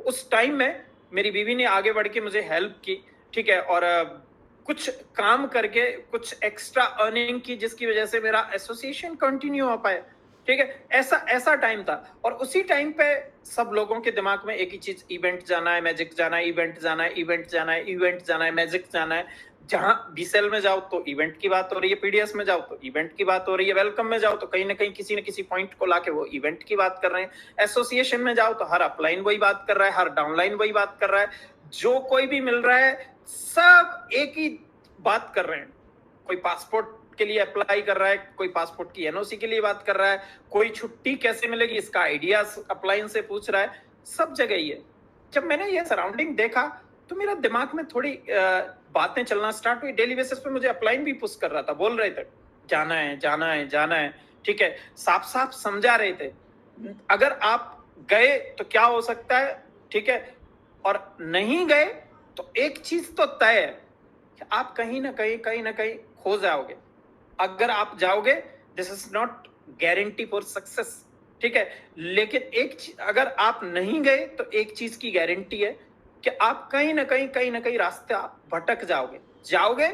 उस टाइम में मेरी बीवी ने आगे बढ़ के मुझे हेल्प की, ठीक है, और कुछ काम करके कुछ एक्स्ट्रा अर्निंग की जिसकी वजह से मेरा एसोसिएशन कंटिन्यू हो पाया, ठीक है। ऐसा ऐसा टाइम था, और उसी टाइम पे सब लोगों के दिमाग में एक ही चीज, इवेंट जाना है, मैजिक जाना है, इवेंट जाना है, इवेंट जाना है, इवेंट जाना है, मैजिक जाना है। जहां बीसेल में जाओ तो इवेंट की बात हो रही है, पीडीएस में जाओ तो इवेंट की बात हो रही है, वेलकम में जाओ तो कहीं ना कहीं किसी न किसी पॉइंट को लाके वो इवेंट की बात कर रहे हैं, एसोसिएशन में जाओ तो हर अपलाइन वही बात कर रहा है, हर डाउनलाइन वही बात कर रहा है, जो कोई भी मिल रहा है सब एक ही बात कर रहे हैं। कोई पासपोर्ट के लिए अप्लाई कर रहा है, कोई पासपोर्ट की एनओसी के लिए बात कर रहा है, कोई छुट्टी कैसे मिलेगी इसका आइडिया अपलाइन से पूछ रहा है, सब जगह ही है। जब मैंने ये सराउंडिंग देखा तो मेरा दिमाग में थोड़ी बातें चलना स्टार्ट हुई। डेली बेसिस पे मुझे अपलाइन भी पुश कर रहा था, बोल रहे थे जाना है, जाना है, जाना है, ठीक है, साफ साफ समझा रहे थे अगर आप गए तो क्या हो सकता है, ठीक है, और नहीं गए तो एक चीज तो तय है कि आप कहीं ना कहीं खो जाओगे। अगर आप जाओगे, this is not guarantee for success, ठीक है, लेकिन अगर आप नहीं गए तो एक चीज की गारंटी है कि आप कहीं ना कहीं रास्ता भटक जाओगे। जाओगे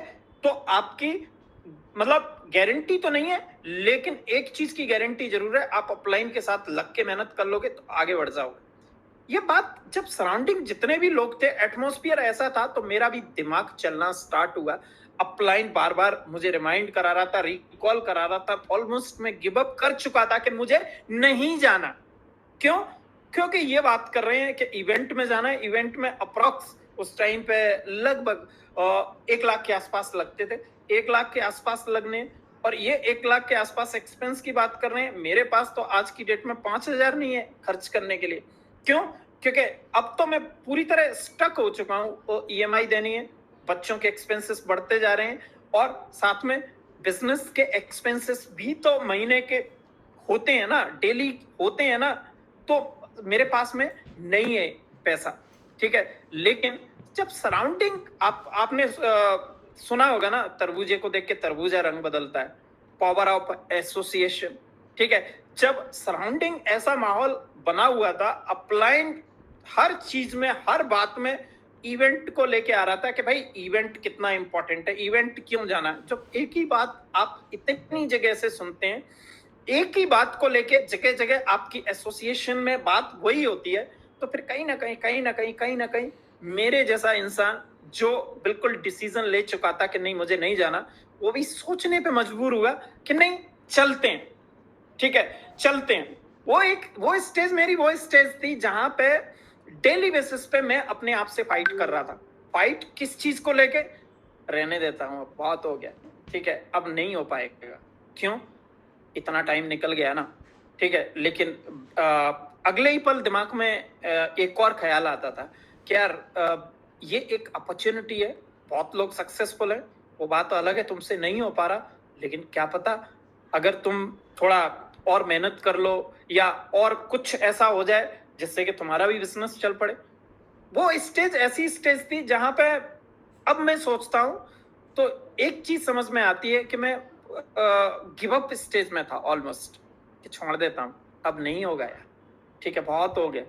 तो आपकी मतलब गारंटी तो नहीं है, लेकिन एक चीज की गारंटी जरूर है, आप अपलाइन के साथ लग के मेहनत कर लोगे तो आगे बढ़ जाओगे। ये बात जब सराउंडिंग जितने भी लोग थे, एटमॉस्फेयर ऐसा था, तो मेरा भी दिमाग चलना स्टार्ट हुआ। अपलाइन बार बार मुझे रिमाइंड करा रहा था, रिकॉल करा रहा था, ऑलमोस्ट मैं गिव अप कर चुका था कि मुझे नहीं जाना। क्यों? क्योंकि ये बात कर रहे हैं कि इवेंट में जाना है। इवेंट में अप्रोक्स उस टाइम पे लगभग 1 लाख के आसपास लगते थे, 1 लाख के आसपास लगने, और ये 1 लाख के आसपास एक्सपेंस की बात कर रहे हैं। मेरे पास तो आज की डेट में 5,000 नहीं है खर्च करने के लिए। क्यों? क्योंकि अब तो मैं पूरी तरह स्टक हो चुका हूँ। ईएमआई देनी है, बच्चों के एक्सपेंसेस बढ़ते जा रहे हैं, और साथ में बिजनेस के एक्सपेंसेस भी तो महीने के होते हैं ना, डेली होते हैं ना, तो मेरे पास में नहीं है पैसा, ठीक है। लेकिन जब सराउंडिंग आपने सुना होगा ना, तरबूजे को देख के तरबूजा रंग बदलता है, पावर ऑफ एसोसिएशन, ठीक है। जब सराउंडिंग ऐसा माहौल बना हुआ था, अपलाइन हर चीज में, हर बात में इवेंट को लेके आ रहा था कि भाई इवेंट कितना इंपॉर्टेंट है, इवेंट क्यों जाना है। जब एक ही बात आप इतनी जगह से सुनते हैं, एक ही बात को लेके जगह जगह आपकी एसोसिएशन में बात वही होती है, तो फिर कहीं ना कहीं मेरे जैसा इंसान जो बिल्कुल डिसीजन ले चुका था कि नहीं मुझे नहीं जाना, वो भी सोचने पे मजबूर हुआ कि नहीं चलते हैं, ठीक है, चलते हैं। वो स्टेज मेरी वो स्टेज थी जहां पे डेली बेसिस पे मैं अपने आप से फाइट कर रहा था। फाइट किस चीज को लेके? रहने देता हूं, अब बहुत हो गया, ठीक है, अब नहीं हो पाएगा। क्यों? इतना टाइम निकल गया ना, ठीक है। लेकिन अगले ही पल दिमाग में एक और ख्याल आता था कि यार ये एक अपॉर्चुनिटी है, बहुत लोग सक्सेसफुल है, वो बात तो अलग है, तुमसे नहीं हो पा रहा, लेकिन क्या पता अगर तुम थोड़ा और मेहनत कर लो या और कुछ ऐसा हो जाए जिससे कि तुम्हारा भी बिजनेस चल पड़े। वो स्टेज ऐसी स्टेज थी जहां पे अब मैं सोचता हूं तो एक चीज समझ में आती है कि मैं गिव अप स्टेज में था ऑलमोस्ट, कि छोड़ देता हूं, अब नहीं होगा यार, ठीक है, बहुत हो गया।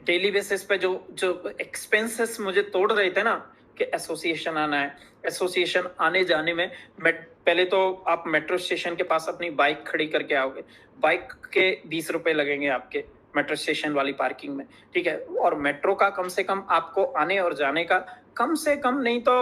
डेली बेसिस पे जो जो एक्सपेंसेस मुझे तोड़ रहे थे ना, कि एसोसिएशन आना है, एसोसिएशन आने जाने में पहले तो आप मेट्रो स्टेशन के पास अपनी बाइक खड़ी करके आओगे, बाइक के 20 रुपए लगेंगे आपके मेट्रो स्टेशन वाली पार्किंग में, ठीक है। और मेट्रो का कम से कम आपको आने और जाने का कम से कम नहीं तो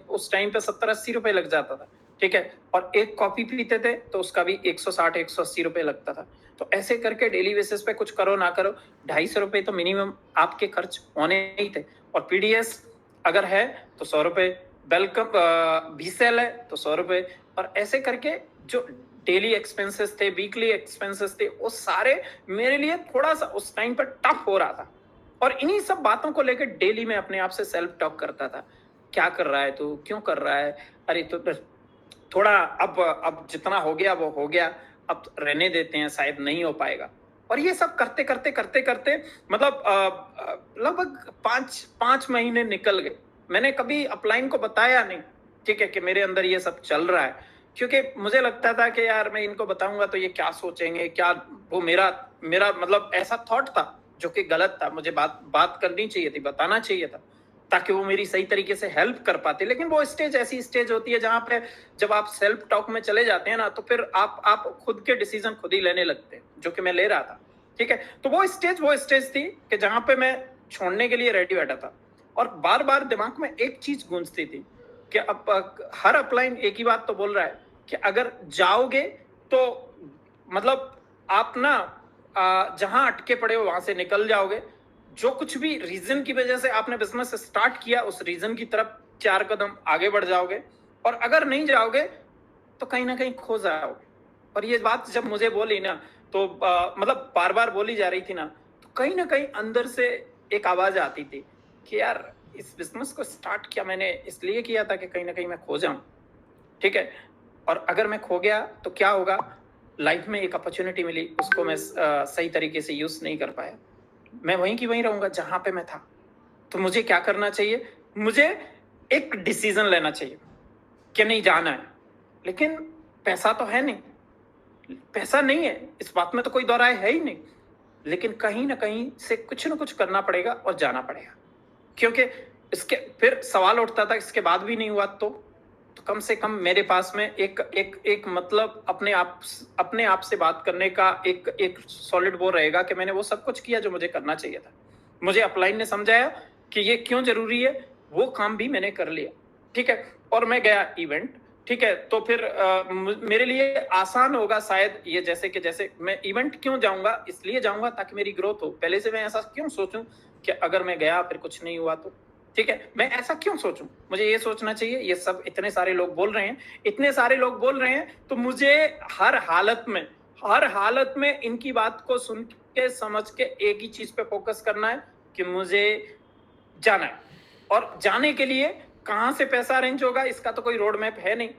उस टाइम पे 70-80 रुपए लग जाता था। ठीक है, और एक कॉफी पीते थे तो उसका भी 160 180 रुपए लगता था। तो ऐसे करके डेली बेसिस पे कुछ करो ना करो 250 रुपए तो मिनिमम आपके खर्च होने ही थे। और पीडीएस अगर है तो 100 रुपए, वेलकम भी सेल है तो 100 रुपए, और ऐसे करके जो डेली एक्सपेंसेस थे, वीकली एक्सपेंसेस थे, वो सारे मेरे लिए थोड़ा सा उस टाइम पर टफ हो रहा था। और इन्हीं सब बातों को लेकर डेली मैं अपने आप से सेल्फ टॉक करता था, क्या कर रहा है तू, क्यों कर रहा है, अरे तो थोड़ा अब जितना हो गया वो हो गया, अब रहने देते हैं, शायद नहीं हो पाएगा। और ये सब करते करते करते करते मतलब लगभग 5 महीने निकल गए। मैंने कभी अपलाइन को बताया नहीं, ठीक है, कि मेरे अंदर ये सब चल रहा है, क्योंकि मुझे लगता था कि यार मैं इनको बताऊंगा तो ये क्या सोचेंगे, क्या वो मेरा मेरा मतलब ऐसा थॉट था जो कि गलत था। मुझे बात करनी चाहिए थी, बताना चाहिए था, ताकि वो मेरी सही तरीके से हेल्प कर पाते। लेकिन वो स्टेज ऐसी स्टेज होती है जहां पे जब आप सेल्फ टॉक में चले जाते हैं ना, तो फिर आप खुद के डिसीजन खुद ही लेने लगते हैं, जो कि मैं ले रहा था। ठीक है, तो वो स्टेज थी कि जहां पे मैं छोड़ने के लिए रेडी बैठा था। और बार बार दिमाग में एक चीज गूंजती थी कि अब हर अपलाइन एक ही बात तो बोल रहा है कि अगर जाओगे तो मतलब आप ना जहां अटके पड़े हो वहां से निकल जाओगे। जो कुछ भी रीजन की वजह से आपने बिजनेस स्टार्ट किया, उस रीजन की तरफ 4 कदम आगे बढ़ जाओगे, और अगर नहीं जाओगे तो कहीं ना कहीं खो जाओगे। और ये बात जब मुझे बोली ना, तो मतलब बार बार बोली जा रही थी ना, तो कहीं ना कहीं अंदर से एक आवाज आती थी कि यार इस बिजनेस को स्टार्ट किया मैंने इसलिए किया था कि कहीं ना कहीं मैं खो जाऊं। ठीक है, और अगर मैं खो गया तो क्या होगा, लाइफ में एक अपॉर्चुनिटी मिली, उसको मैं सही तरीके से यूज नहीं कर पाया, मैं वहीं की वहीं रहूंगा जहां पे मैं था। तो मुझे क्या करना चाहिए, मुझे एक डिसीजन लेना चाहिए कि नहीं जाना है। लेकिन पैसा तो है नहीं, पैसा नहीं है, इस बात में तो कोई दो राय है ही नहीं। लेकिन कहीं ना कहीं से कुछ ना कुछ करना पड़ेगा और जाना पड़ेगा, क्योंकि इसके फिर सवाल उठता था इसके बाद भी नहीं हुआ तो कम से कम मेरे पास में एक मतलब अपने आप से बात करने का एक सॉलिड वो रहेगा कि मैंने वो सब कुछ किया जो मुझे करना चाहिए था। मुझे अपलाइन ने समझाया कि ये क्यों जरूरी है, वो काम भी मैंने कर लिया। ठीक है, और मैं गया इवेंट। ठीक है, तो फिर मेरे लिए आसान होगा शायद ये, जैसे मैं इवेंट क्यों जाऊंगा, इसलिए जाऊंगा ताकि मेरी ग्रोथ हो। पहले से मैं ऐसा क्यों सोचूं कि अगर मैं गया फिर कुछ नहीं हुआ तो। ठीक है, मैं ऐसा क्यों सोचूं, मुझे ये सोचना चाहिए ये सब इतने सारे लोग बोल रहे हैं, तो मुझे हर हालत में इनकी बात को सुन के समझ के एक ही चीज पे फोकस करना है कि मुझे जाना है। और जाने के लिए कहां से पैसा अरेंज होगा, इसका तो कोई रोड मैप है नहीं,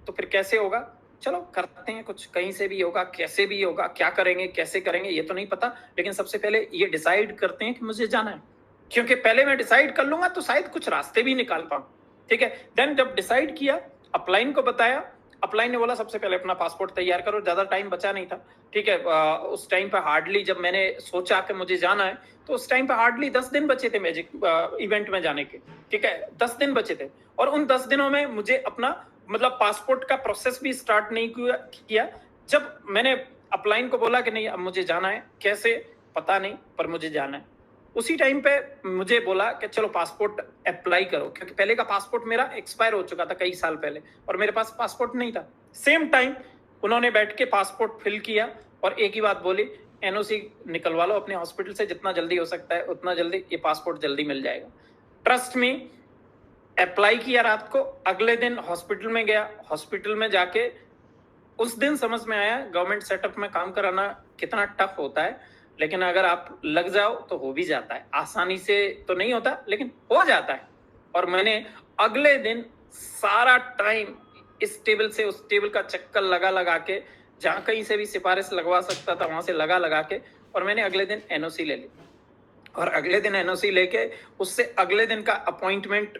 तो फिर कैसे होगा, चलो करते हैं कुछ, कहीं से भी होगा, कैसे भी होगा, क्या करेंगे कैसे करेंगे ये तो नहीं पता, लेकिन सबसे पहले ये डिसाइड करते हैं कि मुझे जाना है। क्योंकि पहले मैं डिसाइड कर लूंगा तो शायद कुछ रास्ते भी निकाल पाऊं। ठीक है, देन जब डिसाइड किया, अपलाइन को बताया, अपलाइन ने बोला सबसे पहले अपना पासपोर्ट तैयार करो, ज्यादा टाइम बचा नहीं था। ठीक है, उस टाइम पे हार्डली, जब मैंने सोचा कि मुझे जाना है, तो उस टाइम पे हार्डली 10 दिन बचे थे मैजिक इवेंट में जाने के। ठीक है, 10 दिन बचे थे, और उन 10 दिनों में मुझे अपना मतलब पासपोर्ट का प्रोसेस भी स्टार्ट नहीं किया। जब मैंने अपलाइन को बोला कि नहीं अब मुझे जाना है, कैसे पता नहीं पर मुझे जाना है, उसी टाइम पे मुझे बोला कि चलो पासपोर्ट अप्लाई करो, क्योंकि पहले का पासपोर्ट मेरा एक्सपायर हो चुका था कई साल पहले, और मेरे पास पासपोर्ट नहीं था। सेम टाइम उन्होंने बैठ के पासपोर्ट फिल किया, और एक ही बात बोली, एनओसी निकलवा लो अपने हॉस्पिटल से, जितना जल्दी हो सकता है उतना जल्दी, ये पासपोर्ट जल्दी मिल जाएगा। ट्रस्ट मी, अप्लाई किया रात को, अगले दिन हॉस्पिटल में गया, हॉस्पिटल में जाके उस दिन समझ में आया गवर्नमेंट सेटअप में काम कराना कितना टफ होता है। लेकिन अगर आप लग जाओ तो हो भी जाता है, आसानी से तो नहीं होता लेकिन हो जाता है। और मैंने अगले दिन सारा टाइम इस टेबल से उस टेबल का चक्कर लगा के, जहां कहीं से भी सिफारिश लगवा सकता था वहां से लगा के, और मैंने अगले दिन एनओसी ले ली। और अगले दिन एनओसी लेके उससे अगले दिन का अपॉइंटमेंट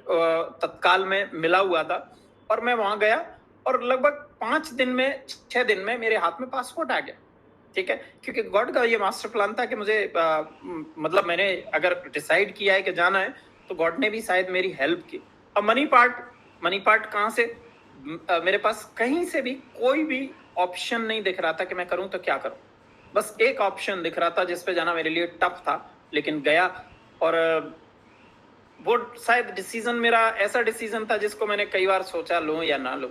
तत्काल में मिला हुआ था, और मैं वहां गया, और लगभग 6 दिन में मेरे हाथ में पासपोर्ट आ गया। ठीक है, क्योंकि गॉड का ये मास्टर प्लान था कि मुझे मतलब मैंने अगर डिसाइड किया है कि जाना है, तो गॉड ने भी शायद मेरी हेल्प की। अब मनी पार्ट कहाँ से, मेरे पास कहीं से भी कोई भी ऑप्शन नहीं दिख रहा था कि मैं करूं तो क्या करूं। बस एक ऑप्शन दिख रहा था जिस पे जाना मेरे लिए टफ था, लेकिन गया। और वो शायद डिसीजन मेरा ऐसा डिसीजन था जिसको मैंने कई बार सोचा लूं या ना लूं।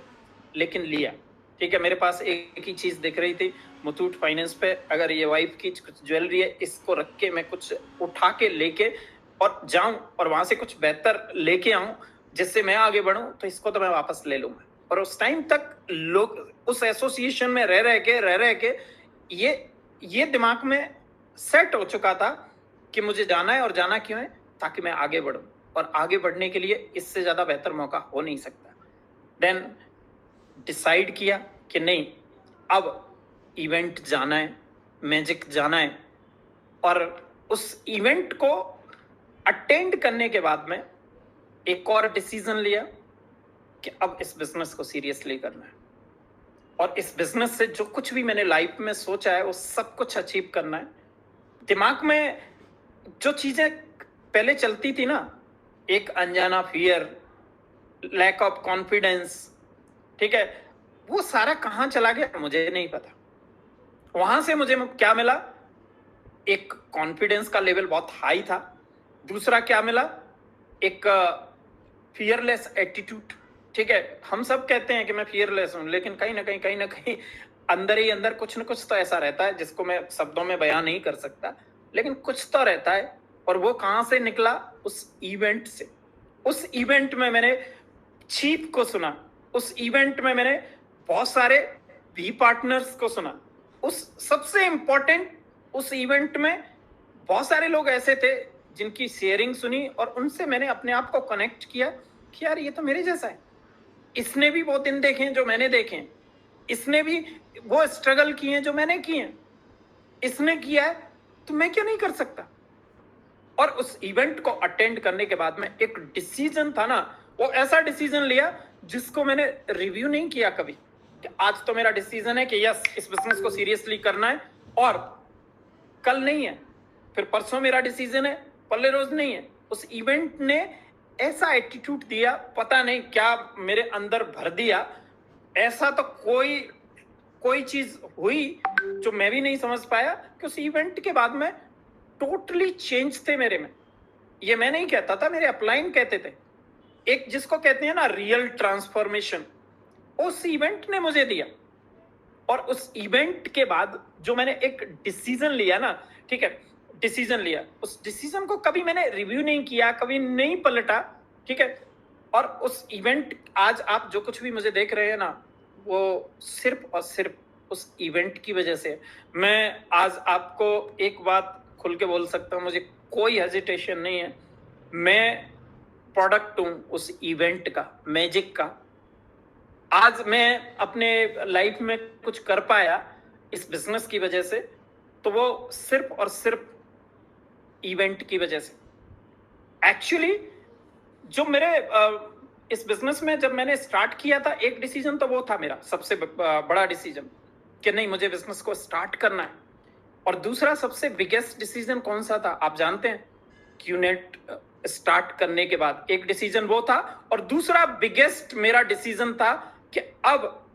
लेकिन लिया। ठीक है, मेरे पास एक ही चीज दिख रही थी मुथूट फाइनेंस पे, अगर ये वाइफ की कुछ ज्वेलरी है, इसको रख के मैं कुछ उठा के लेके और जाऊं और वहां से कुछ बेहतर लेके आऊं जिससे मैं आगे बढ़ूं, तो इसको तो मैं वापस ले लूंगा। और उस टाइम तक लोग उस एसोसिएशन में रह के ये दिमाग में सेट हो चुका था कि मुझे जाना है, और जाना क्यों है, ताकि मैं आगे बढ़ूं, और आगे बढ़ने के लिए इससे ज्यादा बेहतर मौका हो नहीं सकता। देन डिसाइड किया कि नहीं, अब इवेंट जाना है, मैजिक जाना है। और उस इवेंट को अटेंड करने के बाद में एक और डिसीजन लिया कि अब इस बिजनेस को सीरियसली करना है, और इस बिजनेस से जो कुछ भी मैंने लाइफ में सोचा है वो सब कुछ अचीव करना है। दिमाग में जो चीजें पहले चलती थी ना, एक अनजाना फियर, लैक ऑफ कॉन्फिडेंस, ठीक है, वो सारा कहां चला गया मुझे नहीं पता। वहां से मुझे क्या मिला, एक कॉन्फिडेंस का लेवल बहुत हाई था। दूसरा क्या मिला, एक फियरलेस एटीट्यूड। ठीक है, हम सब कहते हैं कि मैं फियरलेस हूं, लेकिन कहीं ना कहीं अंदर ही अंदर कुछ ना कुछ तो ऐसा रहता है जिसको मैं शब्दों में बयान नहीं कर सकता, लेकिन कुछ तो रहता है। और वो कहां से निकला, उस इवेंट से। उस इवेंट में मैंने चीफ को सुना, उस इवेंट में मैंने बहुत सारे भी पार्टनर्स को सुना। उस सबसे इंपॉर्टेंट, उस इवेंट में बहुत सारे लोग ऐसे थे जिनकी शेयरिंग सुनी, और उनसे मैंने अपने आप को कनेक्ट किया कि यार ये तो मेरे जैसा है, इसने भी वो दिन देखे हैं जो मैंने देखे हैं, इसने भी वो स्ट्रगल किए हैं जो मैंने किए हैं, इसने किया है तो मैं क्यों नहीं कर सकता। और उस इवेंट को अटेंड करने के बाद में एक डिसीजन था ना, वो ऐसा डिसीजन लिया जिसको मैंने रिव्यू नहीं किया कभी, कि आज तो मेरा डिसीजन है कि यस, इस बिजनेस को सीरियसली करना है, और कल नहीं है, फिर परसों मेरा डिसीजन है, पल्ले रोज नहीं है। उस इवेंट ने ऐसा एटीट्यूड दिया, पता नहीं क्या मेरे अंदर भर दिया, ऐसा तो कोई चीज हुई जो मैं भी नहीं समझ पाया, कि उस इवेंट के बाद में टोटली चेंज थे मेरे में। ये मैं नहीं कहता था, मेरे अपलाइन कहते थे, एक जिसको कहते हैं ना रियल ट्रांसफॉर्मेशन, उस इवेंट ने मुझे दिया। और उस इवेंट के बाद जो मैंने एक डिसीजन लिया ना, ठीक है, डिसीजन लिया, उस डिसीजन को कभी मैंने रिव्यू नहीं किया, कभी नहीं पलटा, ठीक है। और उस इवेंट, आज आप जो कुछ भी मुझे देख रहे हैं ना, वो सिर्फ और सिर्फ उस इवेंट की वजह से। मैं आज आपको एक बात खुल के बोल सकता हूं, मुझे कोई हेजिटेशन नहीं है, मैं प्रोडक्ट हूं उस इवेंट का, मैजिक का। आज मैं अपने लाइफ में कुछ कर पाया इस बिजनेस की वजह से, तो वो सिर्फ और सिर्फ इवेंट की वजह से। एक्चुअली जो मेरे इस बिजनेस में जब मैंने स्टार्ट किया था, एक डिसीजन तो वो था मेरा सबसे बड़ा डिसीजन, कि नहीं, मुझे बिजनेस को स्टार्ट करना है। और दूसरा सबसे बिगेस्ट डिसीजन कौन सा था, आप जानते हैं? क्यूनेट स्टार्ट करने के बाद एक डिसीजन वो था, और दूसरा बिगेस्ट मेरा डिसीजन था कि अब,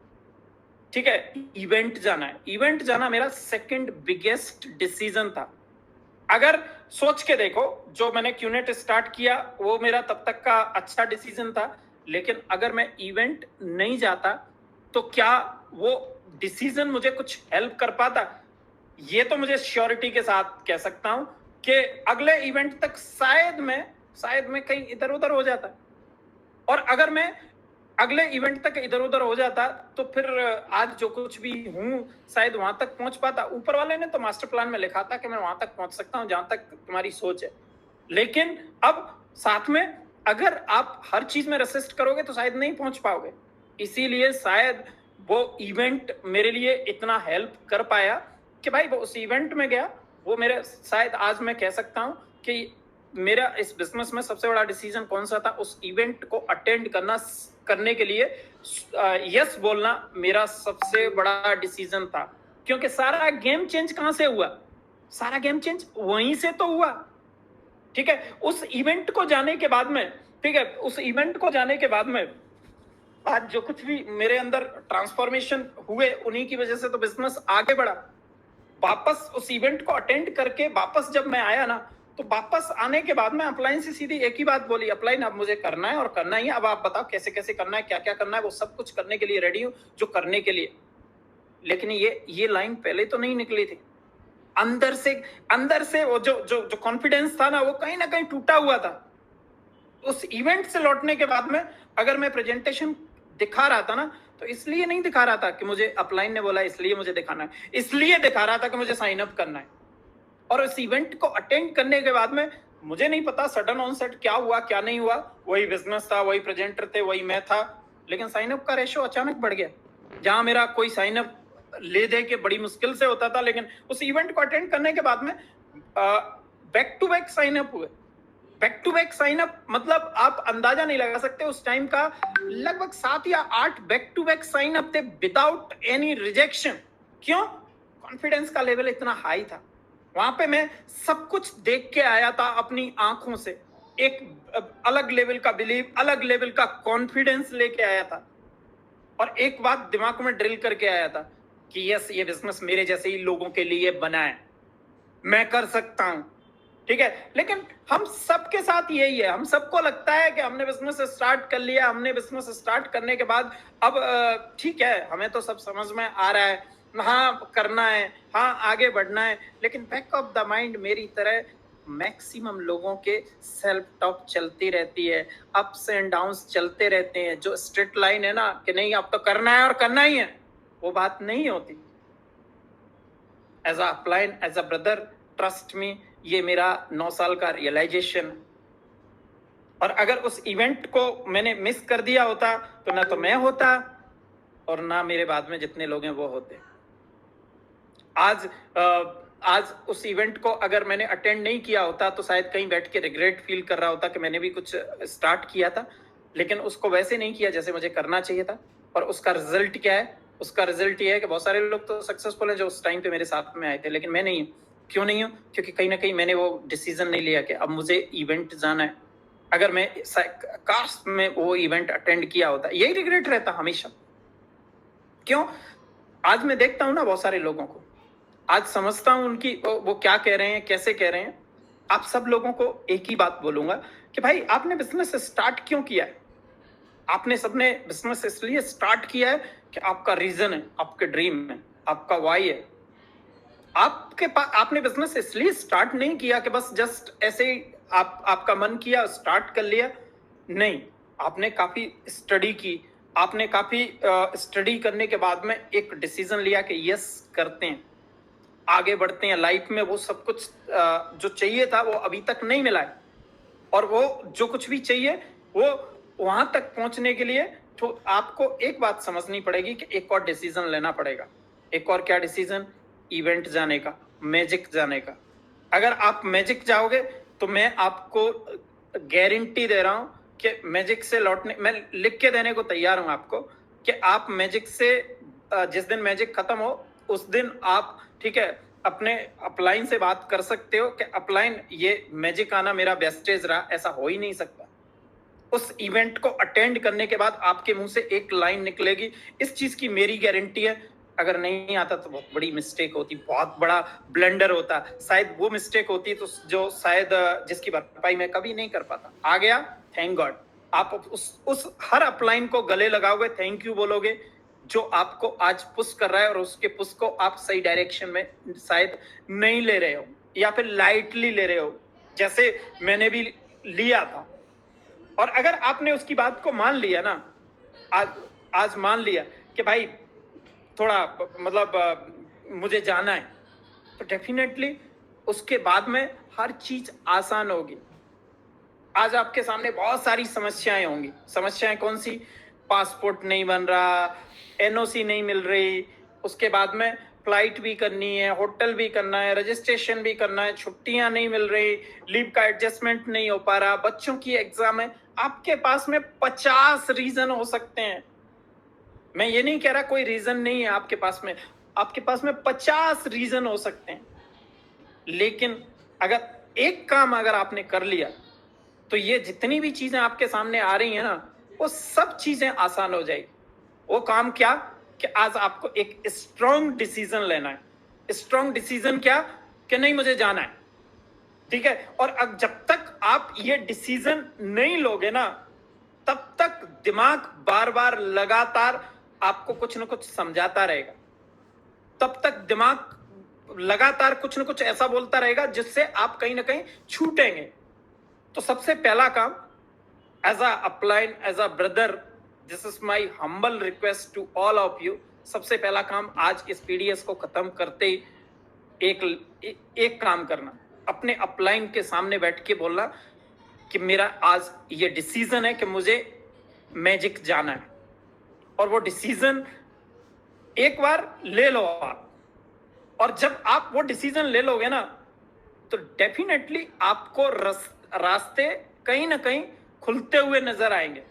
ठीक है, इवेंट जाना है। इवेंट जाना मेरा सेकंड बिगेस्ट डिसीजन था। अगर सोच के देखो, जो मैंने क्यूनेट स्टार्ट किया वो मेरा तब तक का अच्छा डिसीजन था, लेकिन अगर मैं इवेंट नहीं जाता तो क्या वो डिसीजन मुझे कुछ हेल्प कर पाता? ये तो मुझे श्योरिटी के साथ कह सकता हूं कि अगले इवेंट तक शायद मैं कहीं इधर उधर हो जाता। और अगर मैं अगले इवेंट तक इधर उधर हो जाता तो फिर आज जो कुछ भी हूं शायद वहां तक पहुंच पाता। ऊपर वाले ने तो मास्टर प्लान में लिखा था कि मैं वहां तक पहुंच सकता हूं जहां तक तुम्हारी सोच है, लेकिन अब साथ में अगर आप हर चीज में रेसिस्ट करोगे तो शायद नहीं पहुंच पाओगे। इसीलिए शायद वो इवेंट मेरे लिए इतना हेल्प कर पाया कि भाई वो उस इवेंट में गया, वो मेरे, शायद आज मैं कह सकता हूं कि मेरा इस बिजनेस में सबसे बड़ा डिसीजन कौन सा था, उस इवेंट को अटेंड करने के लिए यस बोलना मेरा सबसे बड़ा डिसीजन था। क्योंकि सारा गेम चेंज कहां से हुआ? सारा गेम चेंज वहीं से तो हुआ, ठीक है। उस इवेंट को जाने के बाद में, ठीक है, उस इवेंट को जाने के बाद में आज जो कुछ भी मेरे अंदर ट्रांसफॉर्मेशन हुए, उन्हीं की वजह से तो बिजनेस आगे बढ़ा। वापस उस इवेंट को अटेंड करके वापस जब मैं आया ना, तो वापस आने के बाद में अपलाइन से सीधी एक ही बात बोली, अपलाइन अब मुझे करना है और करना ही है, अब आप बताओ कैसे कैसे करना है, क्या क्या करना है, वो सब कुछ करने के लिए रेडी हूँ जो करने के लिए। लेकिन ये लाइन पहले तो नहीं निकली थी। अंदर से वो जो कॉन्फिडेंस था ना, वो कहीं ना कहीं टूटा हुआ था। उस इवेंट से लौटने के बाद में अगर मैं प्रेजेंटेशन दिखा रहा था ना, तो इसलिए नहीं दिखा रहा था कि मुझे अपलाइन ने बोला इसलिए मुझे दिखाना है, इसलिए दिखा रहा था कि मुझे साइन अप करना है। और इस इवेंट को अटेंड करने के बाद में मुझे नहीं पता सडन ऑन सेट क्या हुआ क्या नहीं हुआ, वही बिजनेस था, वही प्रेजेंटर थे, वही मैं था, लेकिन साइन अप का रेशो अचानक बढ़ गया। जहां मेरा कोई साइन अप ले दे के बड़ी मुश्किल से होता था, लेकिन उस इवेंट को अटेंड करने के बाद में back to back sign up हुए। Back to back sign up मतलब आप अंदाजा नहीं लगा सकते उस टाइम का, लगभग 7 या 8 back to back sign up थे विदाउट एनी रिजेक्शन। क्यों? कॉन्फिडेंस का लेवल इतना हाई था। वहां पे मैं सब कुछ देख के आया था अपनी आंखों से, एक अलग लेवल का बिलीव, अलग लेवल का कॉन्फिडेंस लेके आया था। और एक बात दिमाग में ड्रिल करके आया था कि यस, ये बिजनेस मेरे जैसे ही लोगों के लिए बना है, मैं कर सकता हूं। ठीक है, लेकिन हम सबके साथ यही है, हम सबको लगता है कि हमने बिजनेस स्टार्ट कर लिया, हमने बिजनेस स्टार्ट करने के बाद अब ठीक है, हमें तो सब समझ में आ रहा है, हाँ करना है, हाँ आगे बढ़ना है, लेकिन बैक ऑफ द माइंड मेरी तरह मैक्सिमम लोगों के सेल्फ टॉक चलती रहती है, अप्स एंड डाउन्स चलते रहते हैं। जो स्ट्रेट लाइन है ना कि नहीं अब तो करना है और करना ही है, वो बात नहीं होती। As a upline, as a brother, trust me, ये मेरा 9 साल का रियलाइजेशन है। और अगर उस इवेंट को मैंने मिस कर दिया होता तो ना तो मैं होता और ना मेरे बाद में जितने लोग हैं वो होते। आज उस इवेंट को अगर मैंने अटेंड नहीं किया होता तो शायद कहीं बैठ के रिग्रेट फील कर रहा होता कि मैंने भी कुछ स्टार्ट किया था, लेकिन उसको वैसे नहीं किया जैसे मुझे करना चाहिए था। और उसका रिजल्ट क्या है? उसका रिजल्ट ये है कि बहुत सारे लोग तो सक्सेसफुल हैं जो उस टाइम पे मेरे साथ में आए थे, लेकिन मैं नहीं हूँ। क्यों नहीं हूँ? क्योंकि कहीं ना कहीं मैंने वो डिसीजन नहीं लिया कि अब मुझे इवेंट जाना है। अगर मैं काश में वो इवेंट अटेंड किया होता, यही रिग्रेट रहता हमेशा। क्यों? आज मैं देखता हूँ ना बहुत सारे लोगों को, आज समझता हूं उनकी वो क्या कह रहे हैं, कैसे कह रहे हैं। आप सब लोगों को एक ही बात बोलूंगा कि भाई आपने बिजनेस स्टार्ट क्यों किया है? आपने सबने बिजनेस इसलिए स्टार्ट किया है कि आपका रीजन है, आपके ड्रीम है, आपका वाई है। आपके पास आपने बिजनेस इसलिए स्टार्ट नहीं किया कि बस जस्ट ऐसे ही आपका मन किया स्टार्ट कर लिया। नहीं, आपने काफी स्टडी की, आपने काफी स्टडी करने के बाद में एक डिसीजन लिया कि यस करते हैं, आगे बढ़ते हैं लाइफ में। वो सब कुछ जो चाहिए था वो अभी तक नहीं मिला है, और वो जो कुछ भी चाहिए वो वहां तक पहुंचने के लिए तो आपको एक बात समझनी पड़ेगी कि एक और डिसीजन लेना पड़ेगा। एक और क्या डिसीजन? इवेंट जाने का, मैजिक जाने का। अगर आप मैजिक जाओगे तो मैं आपको गारंटी दे रहा हूं कि मैजिक से लौटने, मैं लिख के देने को तैयार हूं आपको कि आप मैजिक से जिस दिन मैजिक खत्म हो उस दिन आप, ठीक है, अपने अपलाइन से बात कर सकते हो कि अपलाइन ये मैजिक आना मेरा वेस्टेज रहा, ऐसा हो ही नहीं सकता। उस इवेंट को अटेंड करने के बाद आपके मुंह से एक लाइन निकलेगी, इस चीज की मेरी गारंटी है। अगर नहीं आता तो बहुत बड़ी मिस्टेक होती, बहुत बड़ा ब्लंडर होता, शायद वो मिस्टेक होती तो जो शायद जिसकी भरपाई मैं कभी नहीं कर पाता। आ गया, थैंक गॉड। आप उस हर अपलाइन को गले लगाओगे, थैंक यू बोलोगे, जो आपको आज पुश कर रहा है, और उसके पुश को आप सही डायरेक्शन में शायद नहीं ले रहे हो या फिर लाइटली ले रहे हो, जैसे मैंने भी लिया था। और अगर आपने उसकी बात को मान लिया ना, आज मान लिया कि भाई थोड़ा मतलब मुझे जाना है, तो डेफिनेटली उसके बाद में हर चीज आसान होगी। आज आपके सामने बहुत सारी समस्याएं होंगी। समस्याएं कौन सी? पासपोर्ट नहीं बन रहा, एनओसी नहीं मिल रही, उसके बाद में फ्लाइट भी करनी है, होटल भी करना है, रजिस्ट्रेशन भी करना है, छुट्टियां नहीं मिल रही, लीव का एडजस्टमेंट नहीं हो पा रहा, बच्चों की एग्जाम है। आपके पास में 50 रीजन हो सकते हैं। मैं ये नहीं कह रहा कोई रीजन नहीं है आपके पास में, आपके पास में 50 रीजन हो सकते हैं। लेकिन अगर एक काम अगर आपने कर लिया तो ये जितनी भी चीजें आपके सामने आ रही हैं ना, वो सब चीजें आसान हो जाएगी। वो काम क्या? कि आज आपको एक स्ट्रॉन्ग डिसीजन लेना है। स्ट्रॉन्ग डिसीजन क्या? कि नहीं मुझे जाना है, ठीक है। और अब जब तक आप ये डिसीजन नहीं लोगे ना, तब तक दिमाग बार बार लगातार आपको कुछ ना कुछ समझाता रहेगा, तब तक दिमाग लगातार कुछ ना कुछ ऐसा बोलता रहेगा जिससे आप कहीं ना कहीं छूटेंगे। तो सबसे पहला काम, as a upline, as a brother, this is my humble request to all of you, सबसे पहला काम आज इस पीडीएस को खत्म करते ही एक काम करना, अपने अपलाइन के सामने बैठ के बोलना कि मेरा आज ये डिसीजन है कि मुझे मैजिक जाना है। और वो डिसीजन एक बार ले लो आप, और जब आप वो डिसीजन ले लोगे ना, तो डेफिनेटली आपको रास्ते कहीं ना कहीं खुलते हुए नजर आएंगे।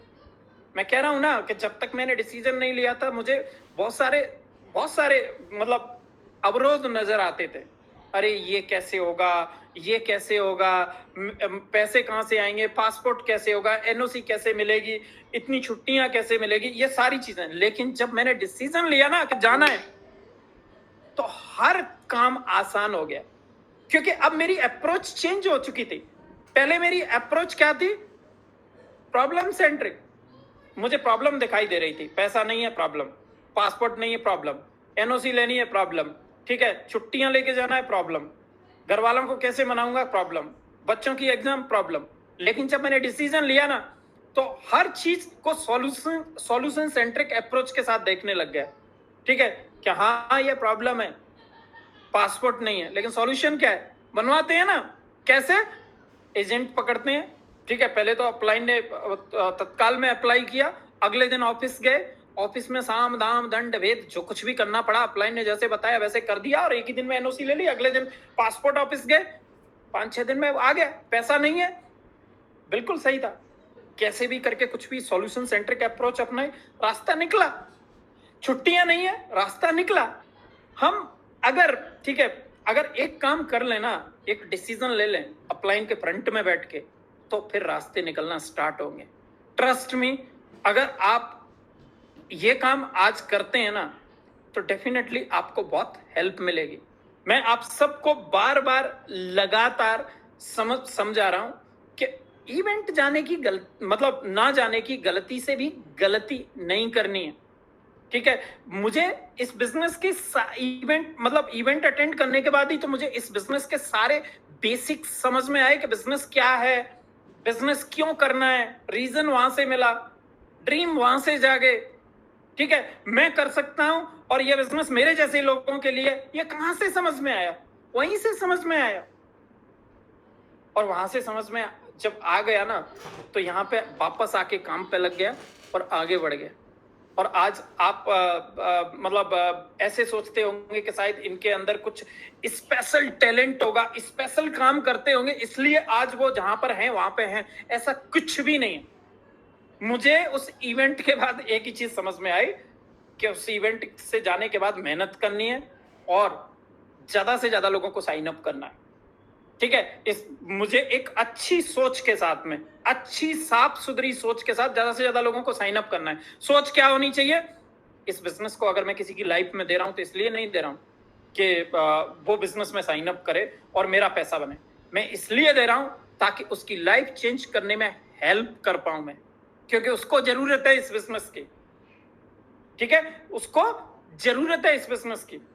मैं कह रहा हूं ना कि जब तक मैंने डिसीजन नहीं लिया था, मुझे बहुत सारे मतलब अवरोध नजर आते थे। अरे ये कैसे होगा, ये कैसे होगा, पैसे कहां से आएंगे, पासपोर्ट कैसे होगा, एनओसी कैसे मिलेगी, इतनी छुट्टियां कैसे मिलेगी, ये सारी चीजें। लेकिन जब मैंने डिसीजन लिया ना कि जाना है, तो हर काम आसान हो गया, क्योंकि अब मेरी अप्रोच चेंज हो चुकी थी। पहले मेरी अप्रोच क्या थी? Problem centric. मुझे प्रॉब्लम दिखाई दे रही थी, पैसा नहीं है प्रॉब्लम, पासपोर्ट नहीं है प्रॉब्लम, एनओसी लेनी है प्रॉब्लम, ठीक है, छुट्टियां लेके जाना है प्रॉब्लम, घर वालों को कैसे मनाऊंगा प्रॉब्लम, बच्चों की एग्जाम प्रॉब्लम। लेकिन जब मैंने डिसीजन लिया ना, तो हर चीज को सॉल्यूशन सेंट्रिक अप्रोच के साथ देखने लग गया। ठीक है, कि हाँ ये प्रॉब्लम है, पासपोर्ट नहीं है, लेकिन सॉल्यूशन क्या है? बनवाते हैं ना। कैसे? एजेंट पकड़ते हैं, ठीक है। पहले तो अप्लाई ने तत्काल में अप्लाई किया, अगले दिन ऑफिस गए, ऑफिस में साम दाम दंड भेद जो कुछ भी करना पड़ा, अप्लाई ने जैसे बताया वैसे कर दिया, और एक ही दिन में एनओसी ले ली। अगले दिन पासपोर्ट ऑफिस गए, 5-6 दिन में आ गया। पैसा नहीं है, बिल्कुल सही था। कैसे भी करके कुछ भी सॉल्यूशन सेंट्रिक अप्रोच अपनाए, रास्ता निकला। छुट्टियां नहीं है, रास्ता निकला। हम अगर, ठीक है, अगर एक काम कर लेना, एक डिसीजन ले लें अपलाइन के फ्रंट में बैठ के, तो फिर रास्ते निकलना स्टार्ट होंगे। ट्रस्ट मी, अगर आप ये काम आज करते हैं ना, तो डेफिनेटली आपको बहुत हेल्प मिलेगी। मैं आप सबको बार बार लगातार समझा रहा हूं कि इवेंट जाने की मतलब ना जाने की गलती से भी गलती नहीं करनी है। ठीक है, मुझे इस बिजनेस के इवेंट अटेंड करने के बाद ही तो मुझे इस बिजनेस के सारे बेसिक समझ में आए कि बिजनेस क्या है, बिजनेस क्यों करना है, रीजन वहां से मिला, ड्रीम वहां से जागे। ठीक है, मैं कर सकता हूं, और ये बिजनेस मेरे जैसे लोगों के लिए, ये कहां से समझ में आया? वहीं से समझ में आया। और वहां से समझ में जब आ गया ना, तो यहाँ पे वापस आके काम पे लग गया और आगे बढ़ गया। और आज आप ऐसे सोचते होंगे कि शायद इनके अंदर कुछ स्पेशल टैलेंट होगा, स्पेशल काम करते होंगे, इसलिए आज वो जहां पर हैं वहां पे हैं। ऐसा कुछ भी नहीं है। मुझे उस इवेंट के बाद एक ही चीज समझ में आई कि उस इवेंट से जाने के बाद मेहनत करनी है और ज्यादा से ज्यादा लोगों को साइन अप करना है। ठीक है, मुझे एक अच्छी सोच के साथ में, अच्छी साफ सुथरी सोच के साथ ज्यादा से ज्यादा लोगों को साइन अप करना है। सोच क्या होनी चाहिए? इस बिजनेस को अगर मैं किसी की लाइफ में दे रहा हूं, तो इसलिए नहीं दे रहा हूं कि वो बिजनेस में साइन अप करे और मेरा पैसा बने। मैं इसलिए दे रहा हूं ताकि उसकी लाइफ चेंज करने में हेल्प कर पाऊं मैं, क्योंकि उसको जरूरत है इस बिजनेस की। ठीक है, उसको जरूरत है इस बिजनेस की।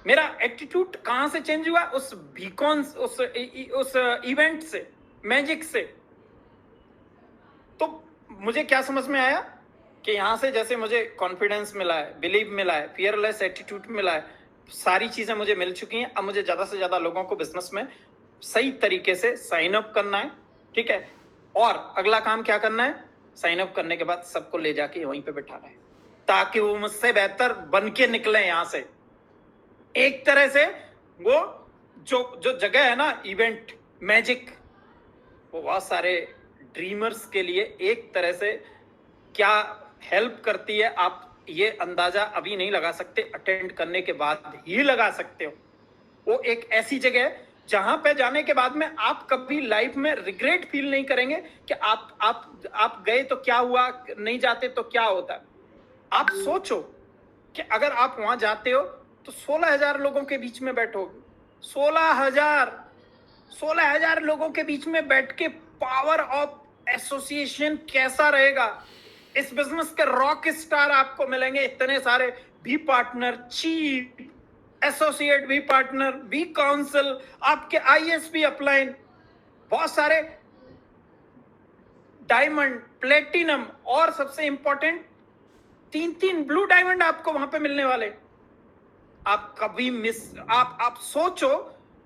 मेरा एटीट्यूड कहां से चेंज हुआ? उस बीकॉन, उस इवेंट से, मैजिक से। तो मुझे क्या समझ में आया कि यहां से जैसे मुझे कॉन्फिडेंस मिला है, बिलीव मिला है, फियरलेस एटीट्यूड मिला है, सारी चीजें मुझे मिल चुकी हैं। अब मुझे ज्यादा से ज्यादा लोगों को बिजनेस में सही तरीके से साइन अप करना है। ठीक है, और अगला काम क्या करना है? साइन अप करने के बाद सबको ले जाके वहीं पे बिठाना है, ताकि वो मुझसे बेहतर बन के निकले यहां से। एक तरह से वो जो जगह है ना, इवेंट मैजिक, वो बहुत सारे ड्रीमर्स के लिए एक तरह से क्या हेल्प करती है, आप ये अंदाजा अभी नहीं लगा सकते, अटेंड करने के बाद ही लगा सकते हो। वो एक ऐसी जगह है जहां पे जाने के बाद में आप कभी लाइफ में रिग्रेट फील नहीं करेंगे कि आप गए तो क्या हुआ, नहीं जाते तो क्या होता। आप सोचो कि अगर आप वहां जाते हो तो 16,000 लोगों के बीच में बैठोगे। 16,000 16,000 लोगों के बीच में बैठ के पावर ऑफ एसोसिएशन कैसा रहेगा। इस बिजनेस के रॉक स्टार आपको मिलेंगे, इतने सारे भी पार्टनर, चीफ, एसोसिएट भी पार्टनर, भी काउंसिल, आपके आईएसपी अपलाइन, बहुत सारे डायमंड, प्लेटिनम, और सबसे इंपॉर्टेंट 3 ब्लू डायमंड आपको वहां पे मिलने वाले। आप कभी आप सोचो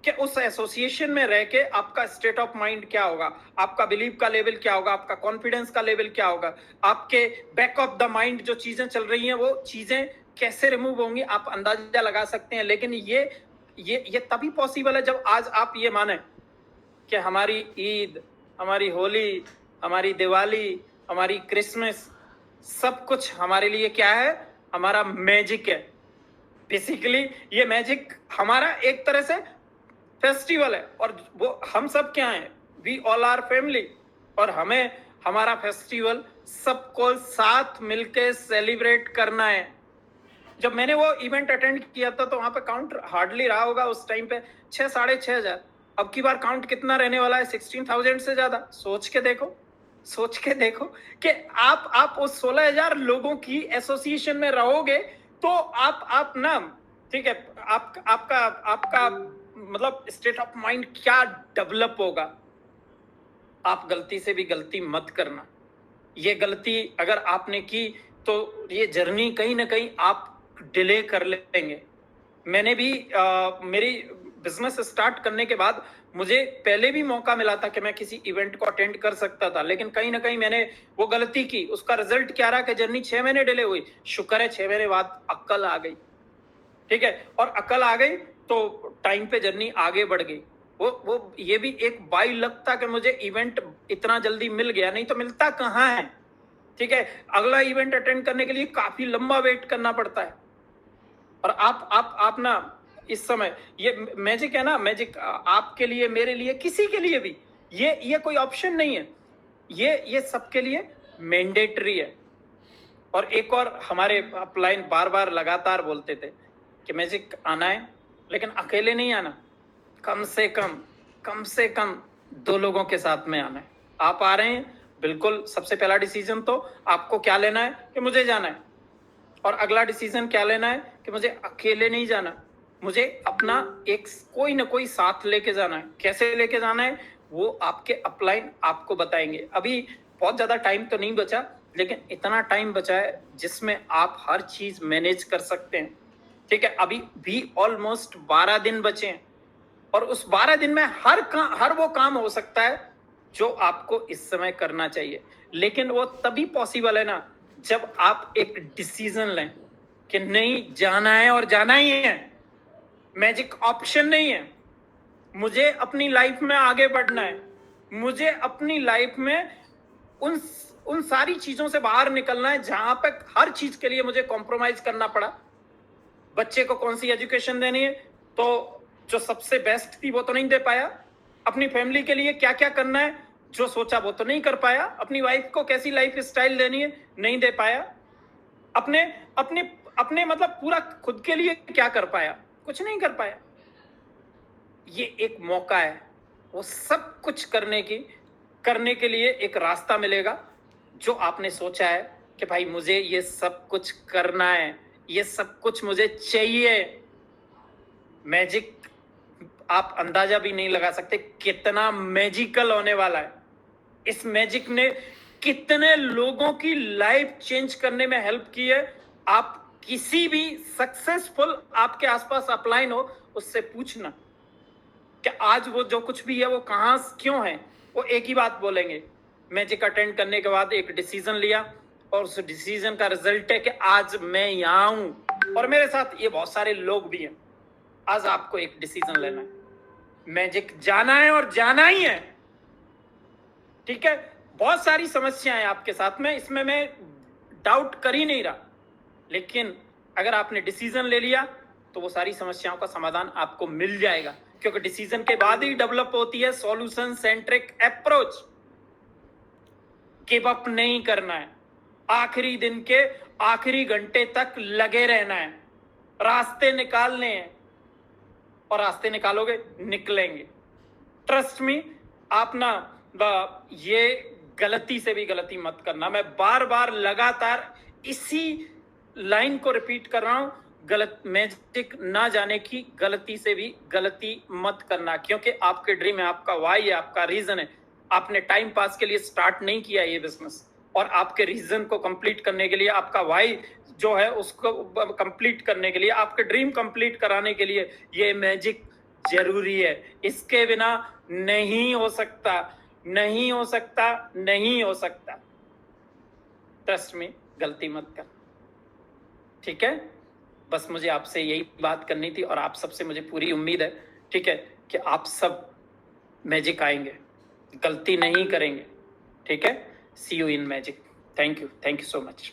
कि उस एसोसिएशन में रह के आपका स्टेट ऑफ माइंड क्या होगा, आपका बिलीव का लेवल क्या होगा, आपका कॉन्फिडेंस का लेवल क्या होगा, आपके बैक ऑफ द माइंड जो चीजें चल रही हैं वो चीजें कैसे रिमूव होंगी, आप अंदाजा लगा सकते हैं। लेकिन ये तभी पॉसिबल है जब आज आप ये माने कि हमारी ईद, हमारी होली, हमारी दिवाली, हमारी क्रिसमस, सब कुछ हमारे लिए क्या है, हमारा मैजिक है। बेसिकली ये मैजिक हमारा एक तरह से फेस्टिवल है, और वो हम सब क्या है, वी ऑल आर फैमिली, और हमें हमारा फेस्टिवल सबको साथ मिलके सेलिब्रेट करना है। जब मैंने वो इवेंट अटेंड किया था तो वहां पे काउंट हार्डली रहा होगा उस टाइम पे 6,500। अब की बार काउंट कितना रहने वाला है, 16,000 से ज्यादा। सोच के देखो कि आप उस 16,000 लोगों की एसोसिएशन में रहोगे तो आप ना, ठीक है, आपका मतलब स्टेट ऑफ माइंड क्या डेवलप होगा। आप गलती से भी गलती मत करना। ये गलती अगर आपने की तो ये जर्नी कहीं ना कहीं आप डिले कर लेंगे। मैंने भी मेरी बिजनेस स्टार्ट करने के बाद मुझे पहले भी मौका मिला था कि मैं किसी इवेंट को अटेंड कर सकता था, लेकिन कहीं ना कहीं मैंने वो गलती की। उसका रिजल्ट क्या रहा कि जर्नी 6 महीने डिले हुई। शुक्र है 6 महीने बाद अक्ल आ गई, ठीक है, और अक्ल आ गई तो टाइम पे जर्नी आगे बढ़ गई। वो ये भी एक बाई लक था कि मुझे इवेंट इतना जल्दी मिल गया, नहीं तो मिलता कहाँ है। ठीक है, अगला इवेंट अटेंड करने के लिए काफी लंबा वेट करना पड़ता है। और आप ना इस समय ये मैजिक है ना, मैजिक आपके लिए, मेरे लिए, किसी के लिए भी ये कोई ऑप्शन नहीं है, ये सबके लिए मैंडेटरी है। और एक और हमारे अपलाइन बार बार लगातार बोलते थे कि मैजिक आना है लेकिन अकेले नहीं आना, कम से कम 2 लोगों के साथ में आना है। आप आ रहे हैं, बिल्कुल सबसे पहला डिसीजन तो आपको क्या लेना है कि मुझे जाना है, और अगला डिसीजन क्या लेना है कि मुझे अकेले नहीं जाना, मुझे अपना एक कोई ना कोई साथ लेके जाना है। कैसे लेके जाना है वो आपके अपलाइन आपको बताएंगे। अभी बहुत ज्यादा टाइम तो नहीं बचा, लेकिन इतना टाइम बचा है जिसमें आप हर चीज मैनेज कर सकते हैं। ठीक है, अभी भी ऑलमोस्ट 12 दिन बचे हैं, और उस 12 दिन में हर वो काम हो सकता है जो आपको इस समय करना चाहिए। लेकिन वो तभी पॉसिबल है ना जब आप एक डिसीजन लें कि नहीं, जाना है और जाना ही है। मैजिक ऑप्शन नहीं है, मुझे अपनी लाइफ में आगे बढ़ना है, मुझे अपनी लाइफ में उन सारी चीजों से बाहर निकलना है जहां पे हर चीज के लिए मुझे कॉम्प्रोमाइज करना पड़ा। बच्चे को कौन सी एजुकेशन देनी है तो जो सबसे बेस्ट थी वो तो नहीं दे पाया, अपनी फैमिली के लिए क्या क्या करना है जो सोचा वो तो नहीं कर पाया, अपनी वाइफ को कैसी लाइफ स्टाइल देनी है नहीं दे पाया, अपने अपने अपने मतलब पूरा खुद के लिए क्या कर पाया, कुछ नहीं कर पाया। ये एक मौका है, वो सब कुछ करने के लिए एक रास्ता मिलेगा। जो आपने सोचा है कि भाई मुझे ये सब कुछ करना है, ये सब कुछ मुझे चाहिए, मैजिक आप अंदाजा भी नहीं लगा सकते कितना मैजिकल होने वाला है। इस मैजिक ने कितने लोगों की लाइफ चेंज करने में हेल्प की है। आप किसी भी सक्सेसफुल आपके आसपास अपलाइन हो उससे पूछना कि आज वो जो कुछ भी है वो कहां क्यों है, वो एक ही बात बोलेंगे, मैजिक अटेंड करने के बाद एक डिसीजन लिया और उस डिसीजन का रिजल्ट है कि आज मैं यहां हूं और मेरे साथ ये बहुत सारे लोग भी हैं। आज आपको एक डिसीजन लेना है, मैजिक जाना है और जाना ही है। ठीक है, बहुत सारी समस्याएं आपके साथ में, इसमें मैं डाउट कर ही नहीं रहा, लेकिन अगर आपने डिसीजन ले लिया तो वो सारी समस्याओं का समाधान आपको मिल जाएगा, क्योंकि डिसीजन के बाद ही डेवलप होती है solution centric approach. Give up नहीं करना है, आखिरी दिन के आखिरी घंटे तक लगे रहना है, रास्ते निकालने हैं, और रास्ते निकालोगे निकलेंगे। ट्रस्ट मी, आप ना ये गलती से भी गलती मत करना। मैं बार बार लगातार इसी लाइन को रिपीट कर रहा हूं, गलत मैजिक ना जाने की गलती से भी गलती मत करना, क्योंकि आपके ड्रीम है, आपका वाई है, आपका रीजन है। आपने टाइम पास के लिए स्टार्ट नहीं किया ये बिजनेस, और आपके रीजन को कंप्लीट करने के लिए, आपका वाई जो है उसको कंप्लीट करने के लिए, आपके ड्रीम कंप्लीट कराने के लिए ये मैजिक जरूरी है। इसके बिना नहीं हो सकता, नहीं हो सकता, नहीं हो सकता। ट्रस्ट में गलती मत कर, ठीक है? बस मुझे आपसे यही बात करनी थी, और आप सबसे मुझे पूरी उम्मीद है, ठीक है, कि आप सब मैजिक आएंगे, गलती नहीं करेंगे, ठीक है? See you in magic. Thank you so much.